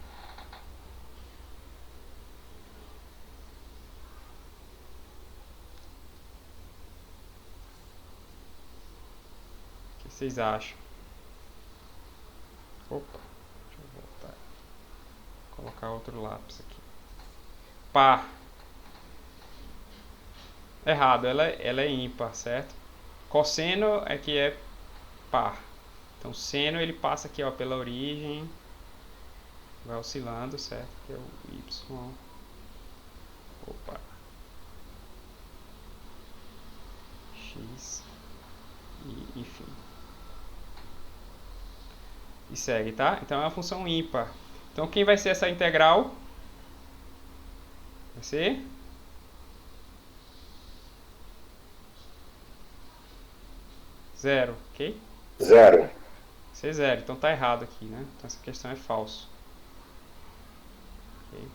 O que vocês acham? Opa, deixa eu voltar. Vou colocar outro lápis aqui. Par. Errado, ela é ímpar, certo? Cosseno é que é par. Então, seno ele passa aqui, ó, pela origem, vai oscilando, certo? Que é o y. Opa. X. E, enfim. E segue, tá? Então é uma função ímpar. Então, quem vai ser essa integral? Vai ser? Zero, ok? Zero. Isso é zero, então tá errado aqui, né? Então essa questão é falso. Okay.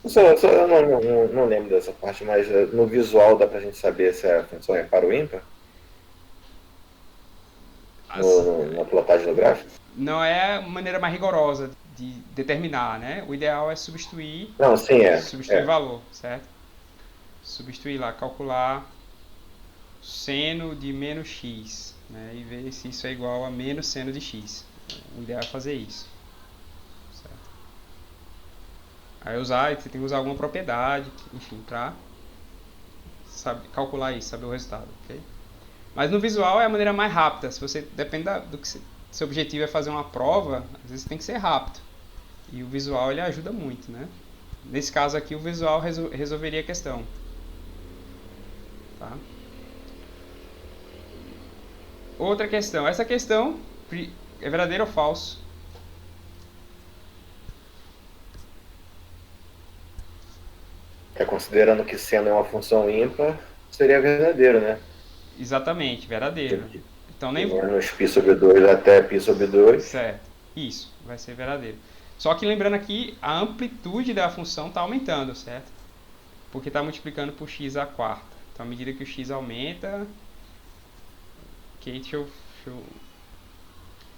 Eu não lembro dessa parte, mas no visual dá pra gente saber se a função é par ou ímpar? Na plotagem do gráfico? Não é a maneira mais rigorosa de determinar, né? O ideal é substituir. Não, sim, substituir valor, certo? Substituir lá, calcular seno de menos x, né? E ver se isso é igual a menos seno de x. O ideal é fazer isso. Certo? Aí você tem que usar alguma propriedade, enfim, para calcular isso, saber o resultado, ok? Mas no visual é a maneira mais rápida. Se você depende do que seu objetivo é fazer uma prova, às vezes tem que ser rápido. E o visual ele ajuda muito, né? Nesse caso aqui o visual resolveria a questão. Tá? Outra questão. Essa questão é verdadeira ou falso? Considerando que seno é uma função ímpar, seria verdadeiro, né? Exatamente, verdadeiro. Então nem menos π sobre 2 até π sobre 2. Certo. Isso, vai ser verdadeiro. Só que lembrando aqui, a amplitude da função está aumentando, certo? Porque está multiplicando por x à quarta. Então, à medida que o x aumenta... Ok, deixa eu...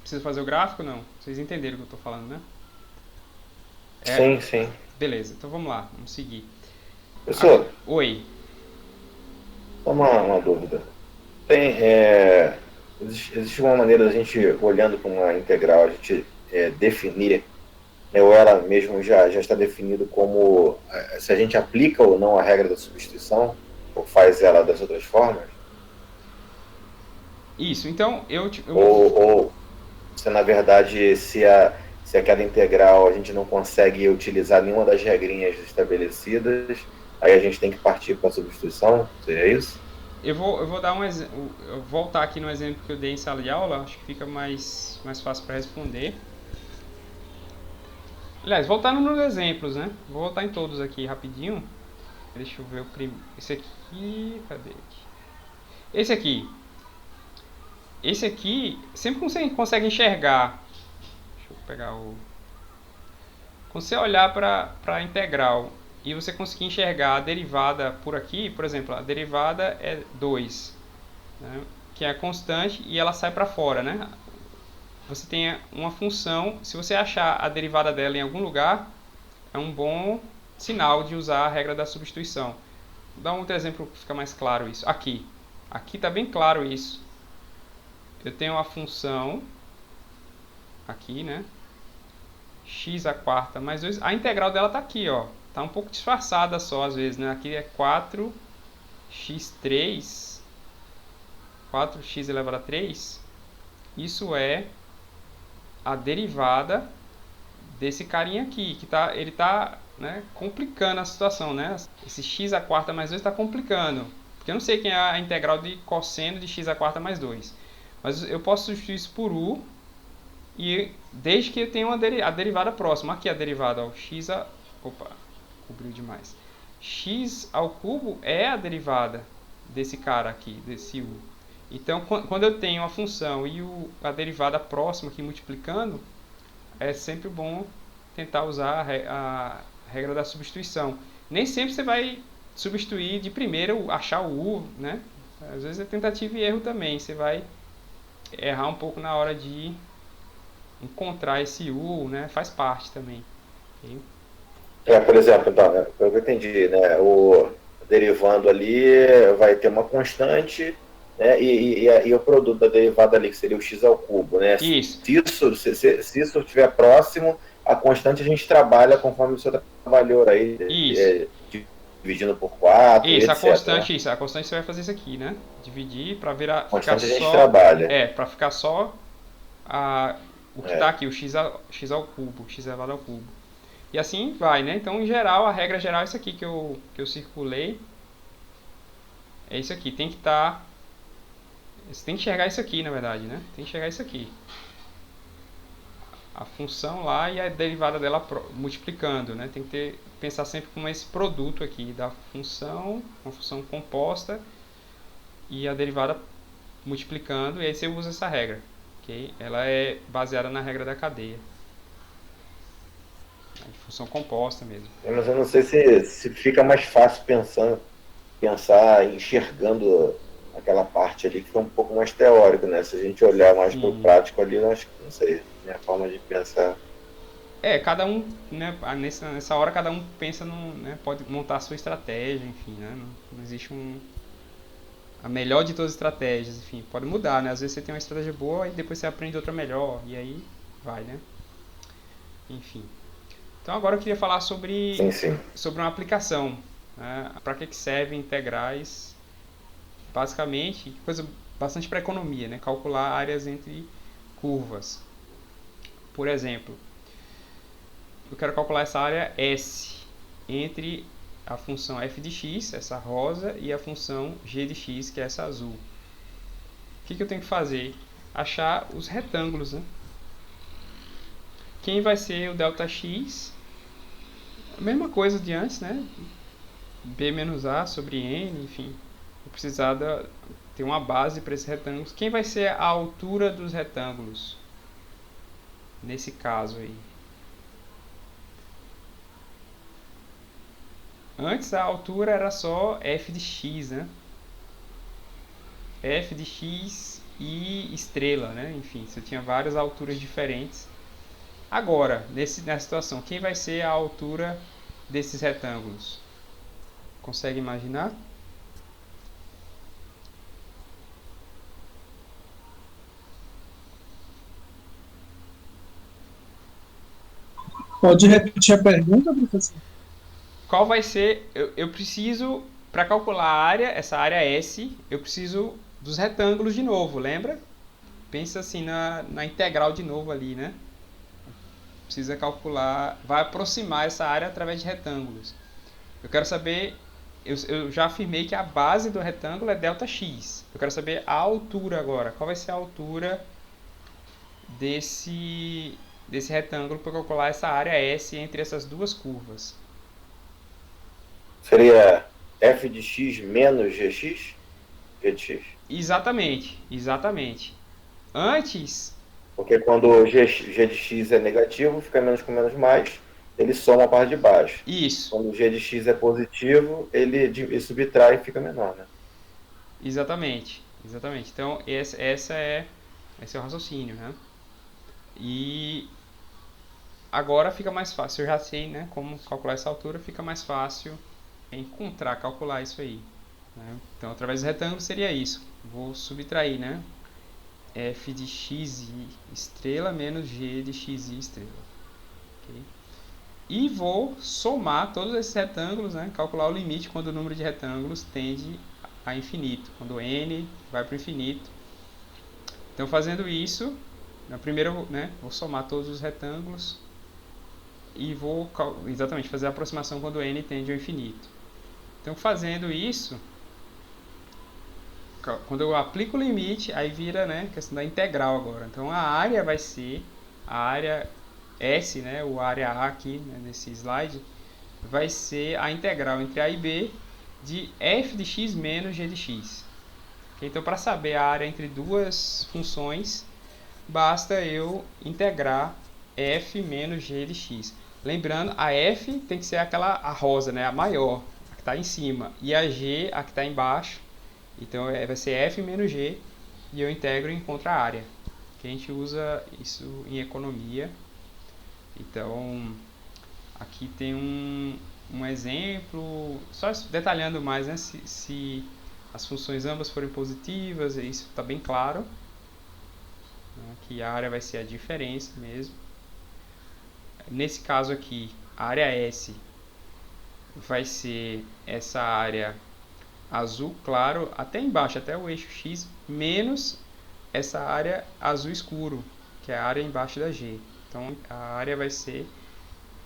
Preciso fazer o gráfico? Não. Vocês entenderam o que eu estou falando, né? Sim. Beleza, então vamos lá, vamos seguir. Professor. Oi. Uma dúvida. Existe uma maneira da gente, olhando para uma integral, a gente definir, né, ou ela mesmo já está definido como, se a gente aplica ou não a regra da substituição, ou faz ela das outras formas? Isso, então Ou se na verdade, se aquela integral a gente não consegue utilizar nenhuma das regrinhas estabelecidas, aí a gente tem que partir para a substituição? Seria isso? Eu vou dar voltar aqui no exemplo que eu dei em sala de aula, acho que fica mais fácil para responder. Aliás, voltando nos exemplos, né? Vou voltar em todos aqui rapidinho. Deixa eu ver o primeiro. Esse aqui, cadê aqui? Esse aqui. Esse aqui, sempre que você consegue enxergar. Deixa eu pegar o. Quando você olhar para a integral e você conseguir enxergar a derivada por aqui, por exemplo, a derivada é 2, né, que é a constante e ela sai para fora, né? Você tem uma função, se você achar a derivada dela em algum lugar, é um bom sinal de usar a regra da substituição. Vou dar um outro exemplo que fica mais claro isso. Aqui está bem claro isso. Eu tenho a função aqui, né? X à quarta mais 2. A integral dela está aqui, ó. Está um pouco disfarçada só às vezes, né? Aqui é 4x3. 4x elevado a 3. Isso é a derivada desse carinha aqui, que ele está, né, complicando a situação, né? Esse x à quarta mais 2 está complicando, porque eu não sei quem é a integral de cosseno de x à quarta mais 2. Mas eu posso substituir isso por u, e desde que eu tenha a derivada próxima. Aqui a derivada, ó, x a... Opa, cobriu demais. X ao cubo é a derivada desse cara aqui, desse u. Então, quando eu tenho a função e a derivada próxima aqui multiplicando, é sempre bom tentar usar a regra da substituição. Nem sempre você vai substituir de primeira, achar o u, né? Às vezes é tentativa e erro também. Você vai errar um pouco na hora de encontrar esse u, né? Faz parte também. Okay? Por exemplo, então, né, eu entendi, né? O derivando ali vai ter uma constante, né, e o produto da derivada ali, que seria o x ao cubo, né? Isso. Se isso estiver próximo, a constante a gente trabalha conforme o senhor trabalhou aí, dividindo por 4, isso, etc, a constante você vai fazer isso aqui, né? Dividir para virar... Constante a gente trabalha. Para ficar só o que está aqui, o x ao cubo, x elevado ao cubo. E assim vai, né? Então, em geral, a regra geral é isso aqui que eu circulei. É isso aqui, tem que estar... Você tem que enxergar isso aqui, na verdade, né? Tem que enxergar isso aqui. A função lá e a derivada dela multiplicando, né? Tem que pensar sempre com esse produto aqui da função, uma função composta e a derivada multiplicando, e aí você usa essa regra, ok? Ela é baseada na regra da cadeia. De função composta mesmo. Mas eu não sei se fica mais fácil pensar enxergando aquela parte ali que foi um pouco mais teórico, né? Se a gente olhar mais para o prático ali, eu acho que, não sei, minha forma de pensar. Cada um, né, nessa hora cada um pensa né, pode montar a sua estratégia, enfim, né? Não existe a melhor de todas as estratégias, enfim, pode mudar, né? Às vezes você tem uma estratégia boa e depois você aprende outra melhor, e aí vai, né? Enfim. Então agora eu queria falar sobre uma aplicação, né? Para que servem integrais? Basicamente, coisa bastante para economia, né? Calcular áreas entre curvas. Por exemplo, eu quero calcular essa área S entre a função f de x, essa rosa, e a função g de x, que é essa azul. O que eu tenho que fazer? Achar os retângulos, né? Quem vai ser o ΔX? A mesma coisa de antes, né? B menos A sobre N, enfim. Vou precisar ter uma base para esses retângulos. Quem vai ser a altura dos retângulos? Nesse caso aí. Antes a altura era só f de x, né? F de x e estrela, né? Enfim, você tinha várias alturas diferentes. Agora, nessa situação, quem vai ser a altura desses retângulos? Consegue imaginar? Pode repetir a pergunta, professor? Qual vai ser... Eu preciso, para calcular a área, essa área S, eu preciso dos retângulos de novo, lembra? Pensa assim na integral de novo ali, né? Precisa calcular, vai aproximar essa área através de retângulos. Eu quero saber eu já afirmei que a base do retângulo é ΔX. Eu quero saber a altura agora. Qual vai ser a altura desse retângulo para calcular essa área S entre essas duas curvas? Seria f de x menos gx? G de x. Exatamente. Antes, Porque quando o g de x é negativo, fica menos com menos mais, ele soma a parte de baixo. isso, Quando o g de x é positivo, ele subtrai e fica menor, né? exatamente. Então, esse é o raciocínio, né? E agora fica mais fácil. Eu já sei, né, como calcular essa altura, fica mais fácil calcular isso aí, né? Então, através do retângulo seria isso. Vou subtrair, né? F de x estrela menos g de x estrela. Okay? E vou somar todos esses retângulos, né? Calcular o limite quando o número de retângulos tende a infinito, quando n vai para o infinito. Então, fazendo isso, na primeira, né, vou somar todos os retângulos e vou exatamente fazer a aproximação quando n tende ao infinito. Então, fazendo isso, quando eu aplico o limite, aí vira, né, questão da integral agora. Então, a área vai ser a área S, né, o área A aqui, né, nesse slide, vai ser a integral entre A e B de f de x menos g de x. Então, para saber a área entre duas funções, basta eu integrar f menos g de x. Lembrando, a f tem que ser a rosa, né, a maior, a que está em cima, e a g, a que está embaixo. Então, vai ser f menos g, e eu integro e encontro a área. Que a gente usa isso em economia. Então, aqui tem um exemplo, só detalhando mais, né, se as funções ambas forem positivas, isso está bem claro, né, que a área vai ser a diferença mesmo. Nesse caso aqui, a área S vai ser essa área azul claro até embaixo, até o eixo X, menos essa área azul escuro, que é a área embaixo da G. Então, a área vai ser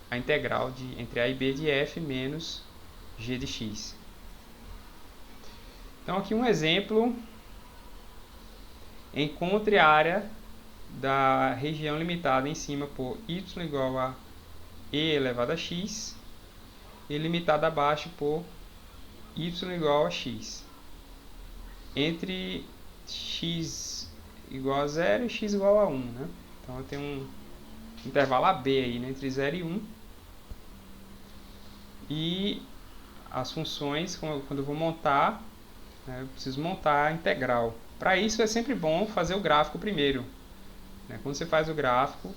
a integral entre A e B de f menos g de x. Então, aqui um exemplo. Encontre a área da região limitada em cima por y igual a e elevado a x e limitada abaixo por y igual a x. Entre x igual a 0 e x igual a 1. Né? Então, eu tenho um intervalo AB aí, né, entre 0 e 1. E as funções, quando eu vou montar, né, eu preciso montar a integral. Para isso é sempre bom fazer o gráfico primeiro. Né? Quando você faz o gráfico,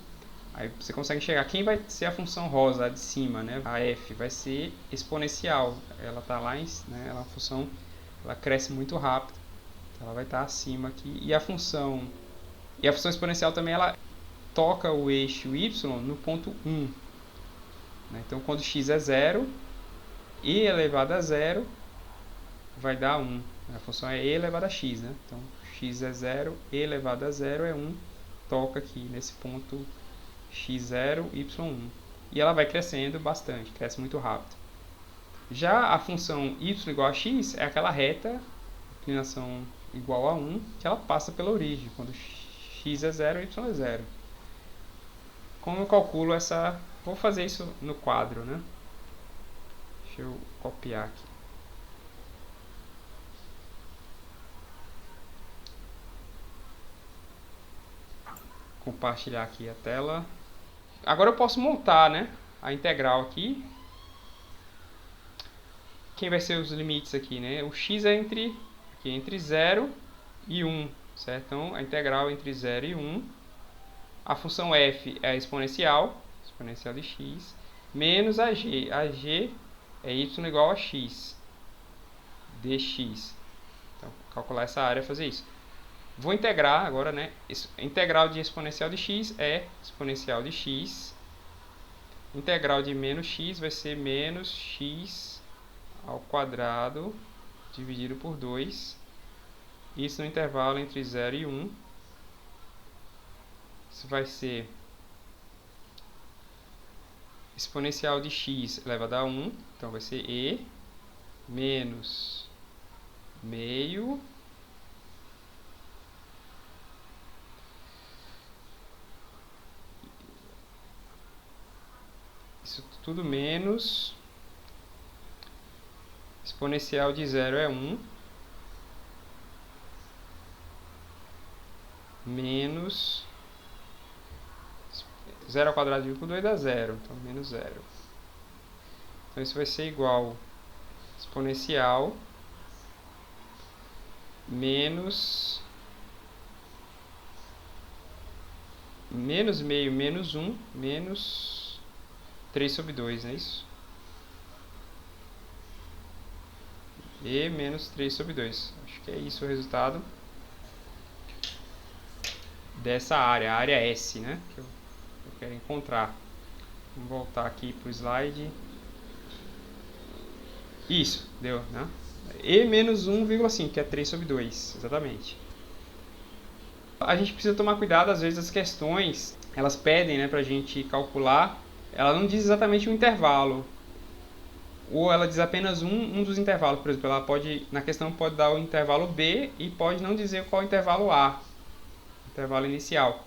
aí você consegue enxergar quem vai ser a função rosa, a de cima, né? A f vai ser exponencial. Ela está lá, né, ela é uma função, ela cresce muito rápido. Então ela vai estar acima aqui. E a função exponencial também, ela toca o eixo y no ponto 1. Né? Então, quando x é 0, e elevado a 0 vai dar 1. A função é e elevado a x. Né? Então, x é 0, e elevado a 0 é 1. Toca aqui nesse ponto x0, y1. E ela vai crescendo bastante, cresce muito rápido. Já a função y igual a x é aquela reta, inclinação igual a 1, que ela passa pela origem, quando x é 0, y é 0. Como eu calculo essa... Vou fazer isso no quadro, né? Deixa eu copiar aqui. Compartilhar aqui a tela. Agora eu posso montar, né, a integral aqui. Quem vai ser os limites aqui, né? O x é entre 0 e 1, certo? Então, a integral entre 0 e 1. A função f é a exponencial de x, menos a g. A g é y igual a x, dx. Então, calcular essa área é fazer isso. Vou integrar agora, né? Integral de exponencial de x é exponencial de x. Integral de menos x vai ser menos x ao quadrado dividido por 2. Isso no intervalo entre 0 e 1. Isso vai ser exponencial de x elevado a 1. Então vai ser e menos meio isso tudo menos exponencial de 0 é 1 menos 0 ao quadrado dividido por 2 dá 0, então menos 0. Então isso vai ser igual exponencial menos meio menos 1 menos 3 sobre 2, não é isso? E menos 3 sobre 2. Acho que é isso o resultado dessa área, a área S, né? Que eu quero encontrar. Vamos voltar aqui para o slide. Isso, deu, né? E menos 1,5, que é 3 sobre 2, exatamente. A gente precisa tomar cuidado, às vezes as questões, elas pedem, né, pra gente calcular, ela não diz exatamente o intervalo, ou ela diz apenas um dos intervalos. Por exemplo, ela pode, na questão pode dar o intervalo B e pode não dizer qual é o intervalo A, intervalo inicial.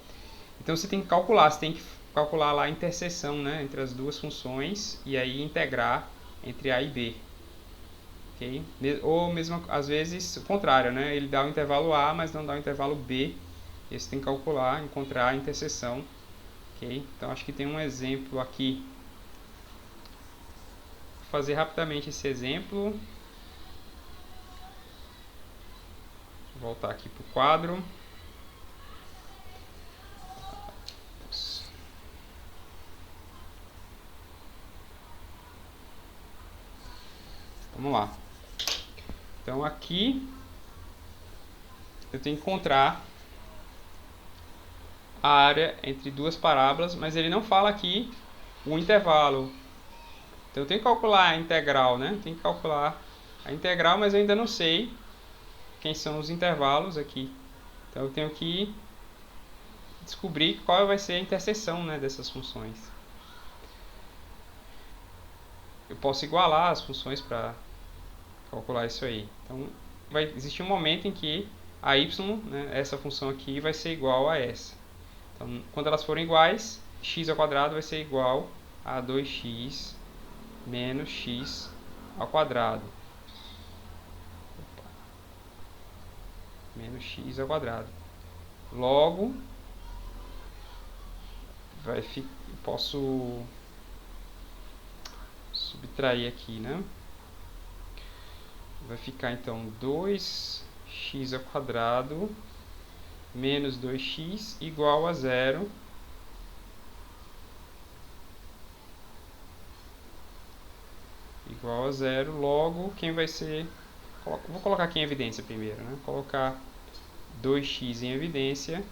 Então você tem que calcular lá a interseção, né, entre as duas funções e aí integrar entre A e B. Okay? Ou mesmo às vezes o contrário, né, ele dá o intervalo A, mas não dá o intervalo B. E você tem que calcular, encontrar a interseção. Okay? Então acho que tem um exemplo aqui. Vou fazer rapidamente esse exemplo. Vou voltar aqui para o quadro. Vamos lá. Então aqui eu tenho que encontrar a área entre duas parábolas, mas ele não fala aqui o intervalo. Então eu tenho que calcular a integral, né? Tenho que calcular a integral, mas eu ainda não sei quem são os intervalos aqui. Então eu tenho que descobrir qual vai ser a interseção, né, dessas funções. Eu posso igualar as funções para calcular isso aí. Então vai existir um momento em que a y, né, essa função aqui, vai ser igual a essa. Então quando elas forem iguais, x ao quadrado vai ser igual a 2x menos x ao quadrado. Menos x ao quadrado. Logo, posso subtrair aqui, né? Vai ficar então 2x ao quadrado menos 2x igual a 0. Igual a 0. Logo, quem vai ser... Vou colocar aqui em evidência primeiro, né? Vou colocar 2x em evidência.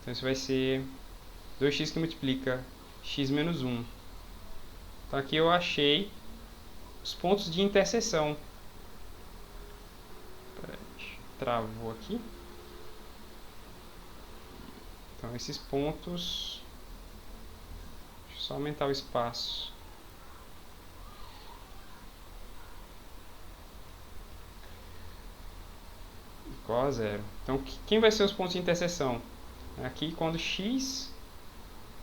Então isso vai ser 2x que multiplica x menos 1. Então aqui eu achei os pontos de interseção. Travou aqui. Então esses pontos... Deixa eu só aumentar o espaço. Igual a 0. Então quem vai ser os pontos de interseção? Aqui quando x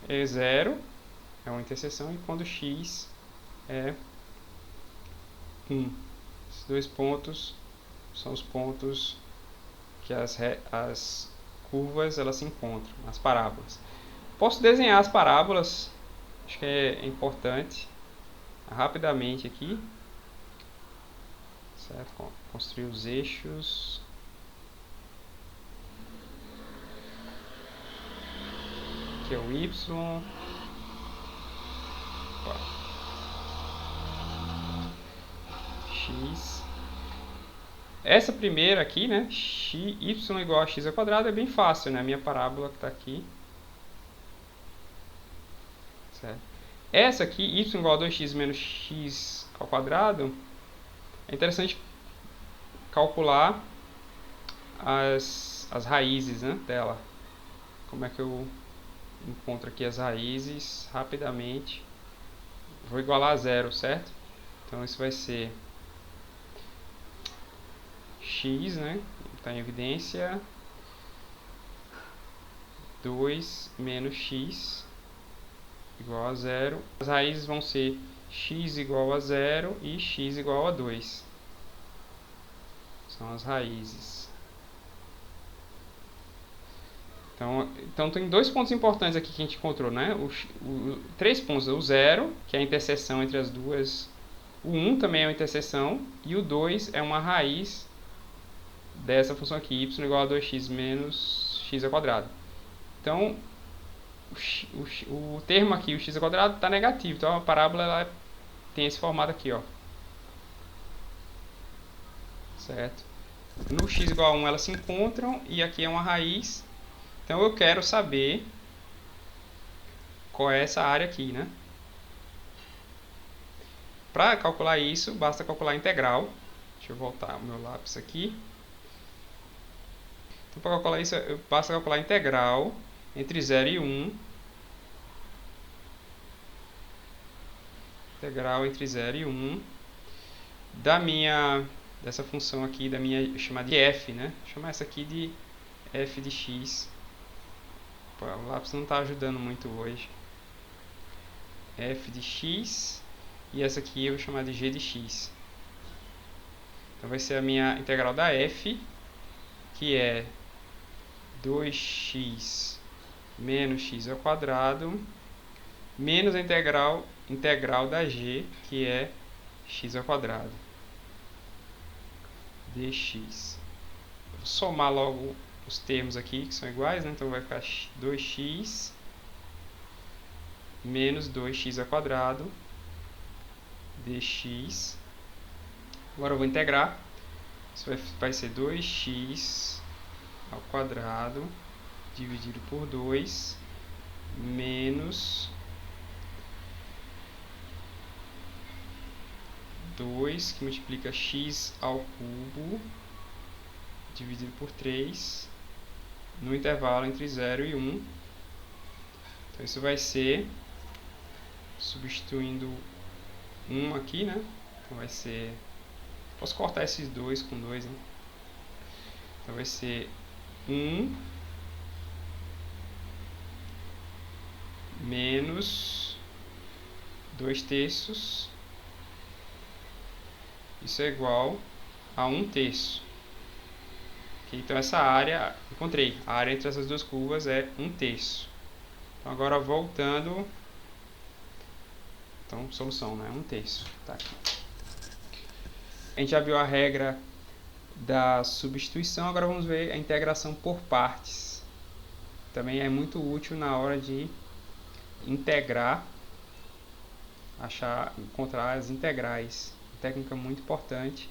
é 0, é uma interseção, e quando x é 1. Esses dois pontos são os pontos que as curvas elas se encontram, as parábolas. Posso desenhar as parábolas, acho que é importante, rapidamente aqui. Certo? Construir os eixos. Aqui é o y. X. Essa primeira aqui, né, y igual a x ao quadrado, é bem fácil, né, a minha parábola que está aqui. Certo? Essa aqui, y igual a 2x menos x ao quadrado, é interessante calcular as raízes, né, dela. Como é que eu encontro aqui as raízes rapidamente? Vou igualar a 0, certo? Então isso vai ser x, né? Está em evidência, 2 menos x igual a 0. As raízes vão ser x igual a 0 e x igual a 2. São as raízes. Então tem dois pontos importantes aqui que a gente encontrou, né? Três pontos. O 0, que é a interseção entre as duas. O 1 também é uma interseção. E o 2 é uma raiz dessa função aqui, y igual a 2x menos x ao quadrado. Então, o termo aqui, o x ao quadrado, está negativo. Então a parábola ela tem esse formato aqui, ó. Certo? No x igual a 1 elas se encontram e aqui é uma raiz. Então eu quero saber qual é essa área aqui, né? Para calcular isso, basta calcular a integral. Deixa eu voltar o meu lápis aqui. Então para calcular isso, basta calcular a integral entre 0 e 1. Integral entre 0 e 1 dessa função aqui, da minha chamada de f, né? Vou chamar essa aqui de f de x. O lápis não está ajudando muito hoje. F de x. E essa aqui eu vou chamar de g de x. Então vai ser a minha integral da f, que é 2x menos x ao quadrado, menos a integral da g, que é x ao quadrado, dx. Vou somar logo os termos aqui, que são iguais, né? Então vai ficar 2x menos 2x ao quadrado dx. Agora eu vou integrar. Isso vai ser 2x ao quadrado dividido por 2 menos 2 que multiplica x ao cubo dividido por 3 no intervalo entre 0 e 1. Então isso vai ser, substituindo 1 aqui, né? Então vai ser, posso cortar esses 2 com 2, né? Então vai ser 1 menos 2 terços. Isso é igual a 1 terço. Okay, então essa área, encontrei, a área entre essas duas curvas é 1 terço. Então agora voltando, então solução, né? 1 terço. Tá aqui. A gente já viu a regra da substituição, agora vamos ver a integração por partes. Também é muito útil na hora de integrar, encontrar as integrais. Técnica muito importante.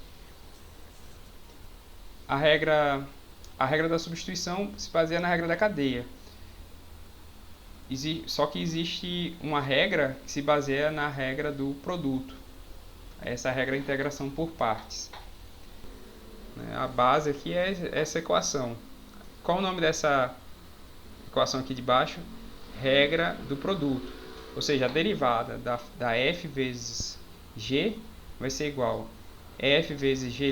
A regra da substituição se baseia na regra da cadeia. Só que existe uma regra que se baseia na regra do produto. Essa é a regra da integração por partes. A base aqui é essa equação. Qual o nome dessa equação aqui de baixo? Regra do produto. Ou seja, a derivada da f vezes g vai ser igual a f vezes g'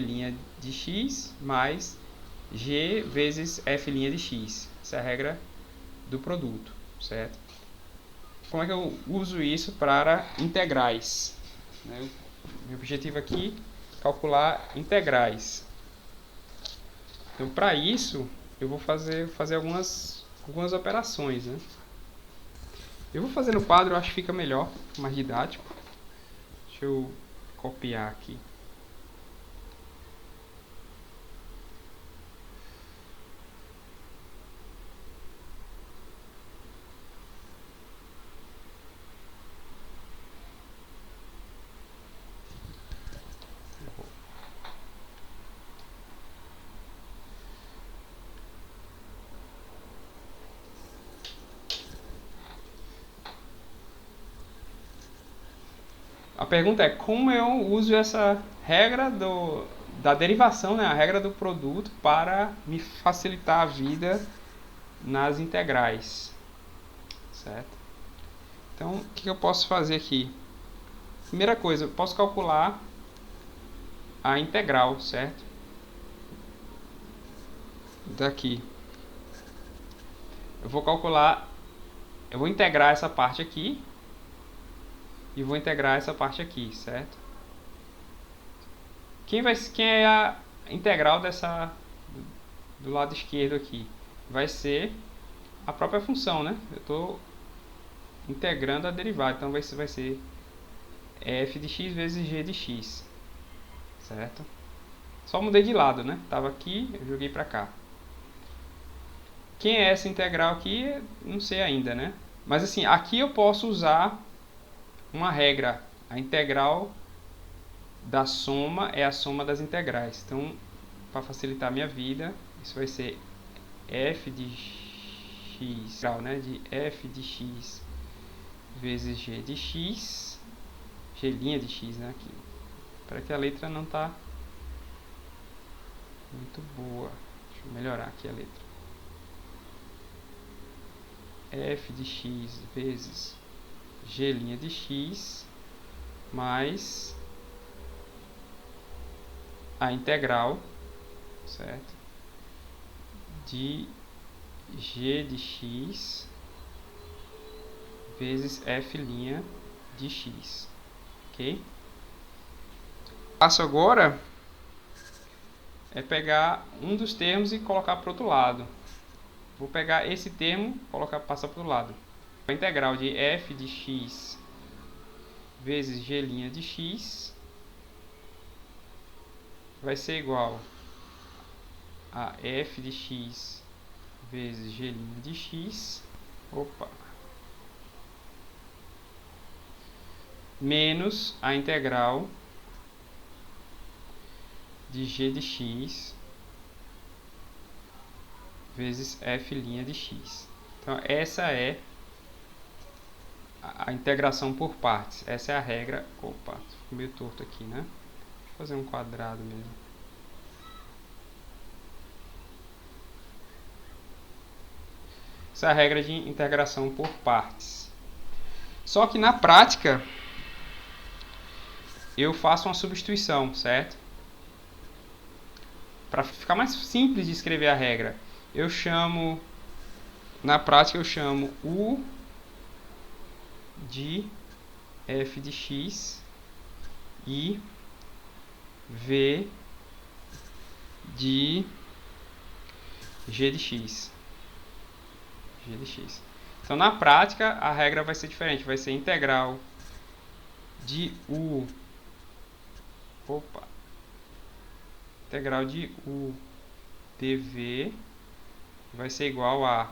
de x mais g vezes f' de x. Essa é a regra do produto, certo? Como é que eu uso isso para integrais? Meu objetivo aqui é calcular integrais. Então, para isso, eu vou fazer algumas operações, né? Eu vou fazer no quadro, eu acho que fica melhor, mais didático. Deixa eu copiar aqui. A pergunta é como eu uso essa regra da derivação, né? A regra do produto para me facilitar a vida nas integrais, certo? Então, o que eu posso fazer aqui? Primeira coisa, eu posso calcular a integral, certo? Daqui. Eu vou integrar essa parte aqui e vou integrar essa parte aqui, certo? Quem é a integral do lado esquerdo aqui? Vai ser a própria função, né? Eu estou integrando a derivada, então vai ser f de x vezes g de x, certo? Só mudei de lado, né? Tava aqui, eu joguei para cá. Quem é essa integral aqui? Não sei ainda, né? Mas assim, aqui eu posso usar uma regra. A integral da soma é a soma das integrais. Então, para facilitar a minha vida, isso vai ser f de x, né? De f de x vezes g de x, g' de x, né? Aqui. Para que a letra não tá muito boa. Deixa eu melhorar aqui a letra. F de x vezes g' de x mais a integral, certo? De g de x vezes f' de x, ok? O passo agora é pegar um dos termos e colocar para o outro lado. Vou pegar esse termo e passar para o lado. A integral de f de x vezes g' de x vai ser igual a f de x vezes g' de x, menos a integral de g de x vezes f' de x. Então essa é a integração por partes. Essa é a regra. Opa, ficou meio torto aqui, né? Deixa eu fazer um quadrado mesmo. Essa é a regra de integração por partes. Só que na prática eu faço uma substituição, certo? Para ficar mais simples de escrever a regra, na prática eu chamo u de f de x e v de g de x. Então na prática a regra vai ser diferente, vai ser integral de u dv vai ser igual a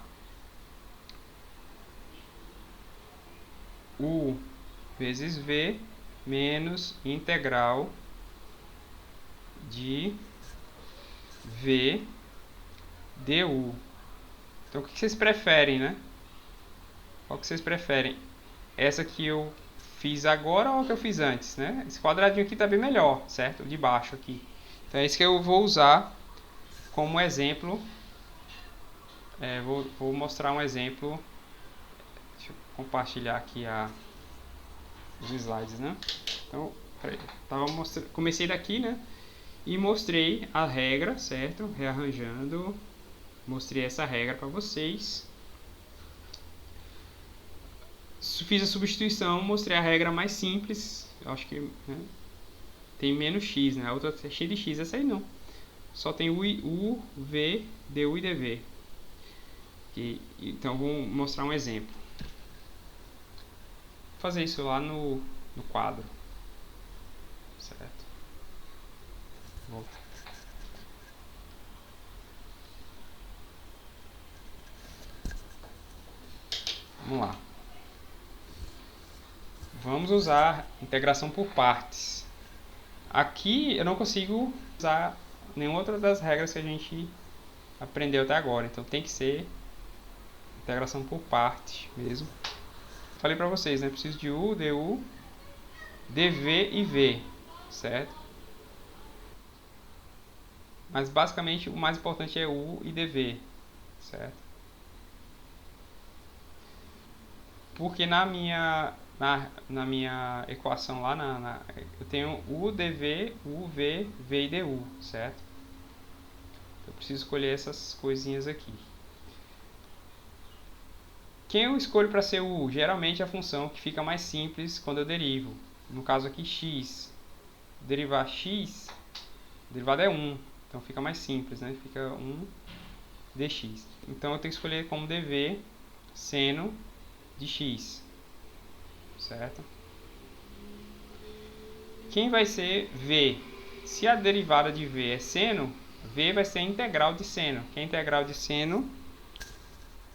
u vezes v menos integral de v du. Então o que vocês preferem, né? Qual que vocês preferem? Essa que eu fiz agora ou a que eu fiz antes, né? Esse quadradinho aqui está bem melhor, certo? O de baixo aqui. Então é isso que eu vou usar como exemplo. Vou mostrar um exemplo. Deixa eu compartilhar aqui os slides, né? Então, comecei daqui, né? E mostrei a regra, certo? Rearranjando. Mostrei essa regra para vocês. Fiz a substituição, mostrei a regra mais simples. Eu acho que, né, tem menos x, né? A outra é cheia de x, essa aí não. Só tem u, v, du e dv. Então vou mostrar um exemplo. Vou fazer isso lá no quadro, certo? Volta. Vamos lá. Vamos usar integração por partes. Aqui eu não consigo usar nenhuma outra das regras que a gente aprendeu até agora. Então tem que ser integração por partes mesmo. Falei pra vocês, né? Preciso de u, du, dv e v, certo? Mas basicamente o mais importante é u e dv, certo? Porque na minha na minha equação lá, eu tenho U, dV, U, V, V e dU, certo? Eu preciso escolher essas coisinhas aqui. Quem eu escolho para ser U? Geralmente é a função que fica mais simples quando eu derivo. No caso aqui, x. Derivar x, derivado é 1. Então fica mais simples, né? Fica 1 dx. Então eu tenho que escolher como dv seno de x. Certo? Quem vai ser v? Se a derivada de v é seno, v vai ser a integral de seno. Que é a integral de seno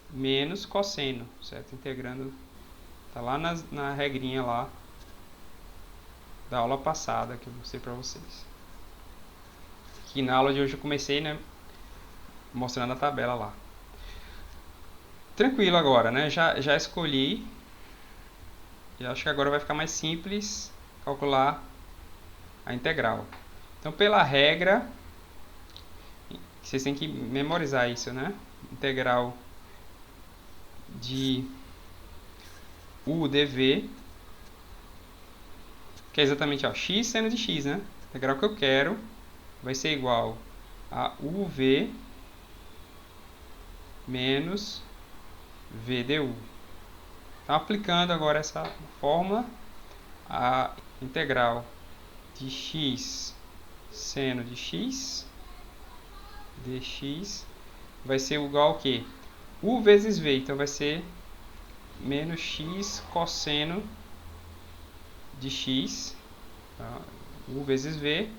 menos cosseno, certo? Integrando, tá lá na regrinha lá da aula passada que eu mostrei para vocês. Que na aula de hoje eu comecei, né, mostrando a tabela lá. Tranquilo agora, né? Já escolhi. E acho que agora vai ficar mais simples calcular a integral. Então, pela regra, vocês têm que memorizar isso, né? Integral de U dv, que é exatamente x seno de x, né? A integral que eu quero vai ser igual a uv menos v du. Então, aplicando agora essa fórmula, a integral de x seno de x dx vai ser igual ao quê? U vezes v, então vai ser menos x cosseno de x, tá? U vezes v,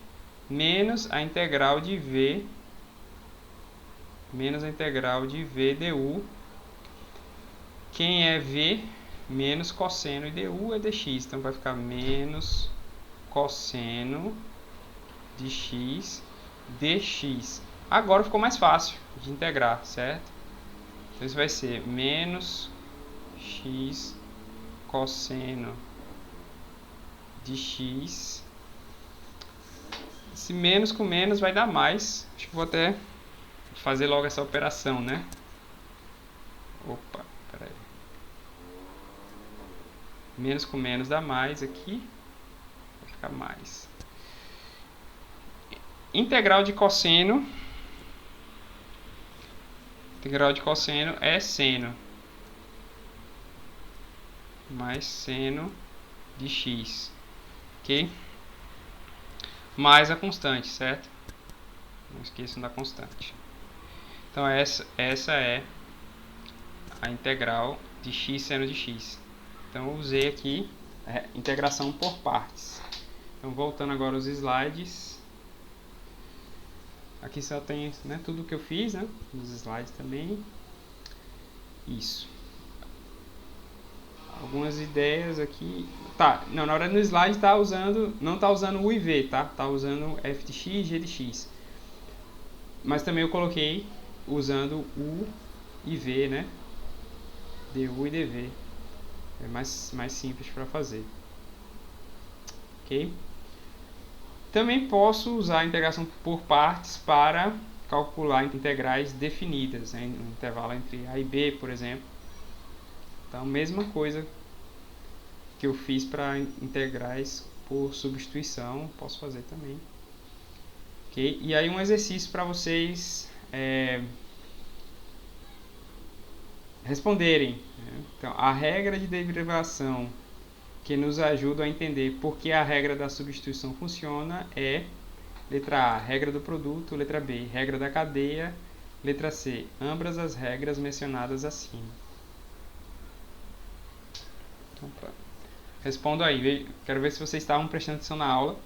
menos a integral de v, menos a integral de v du. Quem é v? Menos cosseno, e du é dx, então vai ficar menos cosseno de x dx. Agora ficou mais fácil de integrar, certo? Então isso vai ser menos x cosseno de x. Esse menos com menos vai dar mais. Acho que vou até fazer logo essa operação, né? Opa, peraí. Menos com menos dá mais aqui. Vai ficar mais. Integral de cosseno. Integral de cosseno é seno. Mais seno de x. Ok? Mais a constante, certo? Não esqueçam da constante. Então essa é a integral de x seno de x. Então eu usei aqui a integração por partes. Então voltando agora aos slides. Aqui só tem, né, tudo que eu fiz, né? Nos slides também. Isso. Algumas ideias aqui. Tá, não, na hora no slide tá usando, não tá usando U e V, tá? Tá usando f de x, g de x. Mas também eu coloquei usando U e V, né? du e dv. É mais simples para fazer. Ok? Também posso usar a integração por partes para calcular integrais definidas, né? No intervalo entre a e b, por exemplo. Então, mesma coisa que eu fiz para integrais por substituição, posso fazer também. Ok? E aí um exercício para vocês responderem, né? Então, a regra de derivação que nos ajuda a entender por que a regra da substituição funciona é letra A, regra do produto, letra B, regra da cadeia, letra C, ambas as regras mencionadas acima. Então, respondo aí, quero ver se vocês estavam prestando atenção na aula.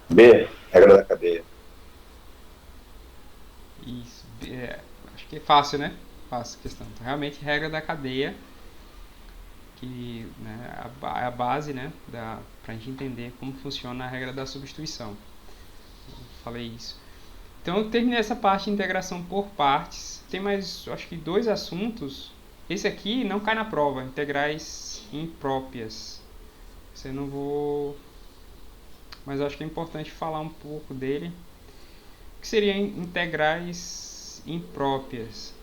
B, regra da cadeia. Isso, acho que é fácil, né? Fácil a questão. Então, realmente, regra da cadeia, que, né, é a base, né, para a gente entender como funciona a regra da substituição. Eu falei isso. Então, eu terminei essa parte de integração por partes. Tem mais, acho que 2 assuntos. Esse aqui não cai na prova, integrais impróprias. Você não vou... Mas eu acho que é importante falar um pouco dele. O que seriam integrais impróprias?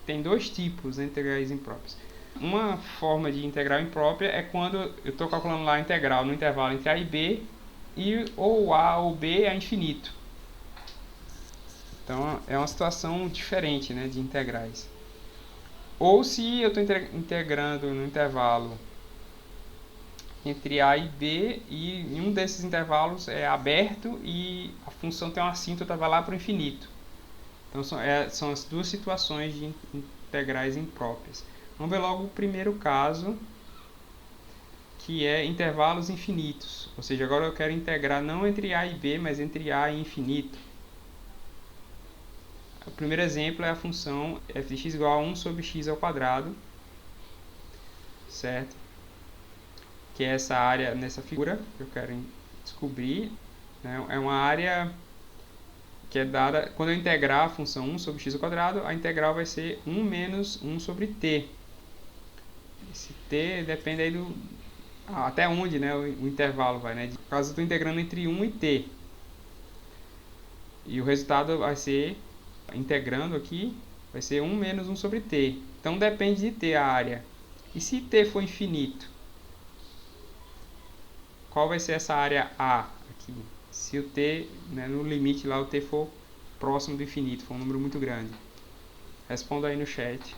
Tem 2 tipos de integrais impróprias. Uma forma de integral imprópria é quando eu estou calculando lá a integral no intervalo entre a e b, e ou a ou b é infinito. Então é uma situação diferente, né, de integrais. Ou se eu estou integrando no intervalo entre a e b, e um desses intervalos é aberto e a função tem uma assíntota, vai lá para o infinito. Então são as duas situações de integrais impróprias. Vamos ver logo o primeiro caso, que é intervalos infinitos. Ou seja, agora eu quero integrar não entre a e b, mas entre a e infinito. O primeiro exemplo é a função f de x igual a 1 sobre x ao quadrado, certo? Que é essa área nessa figura que eu quero descobrir, né? É uma área que é dada, quando eu integrar a função 1 sobre x ao quadrado, a integral vai ser 1 menos 1 sobre t. Esse t depende aí do... até onde, né, o intervalo vai, né? No caso, eu estou integrando entre 1 e t. E o resultado vai ser, integrando aqui, vai ser 1 menos 1 sobre t. Então depende de t a área. E se t for infinito? Qual vai ser essa área A aqui? Se o t, né, no limite lá, o t for próximo do infinito, for um número muito grande. Responda aí no chat.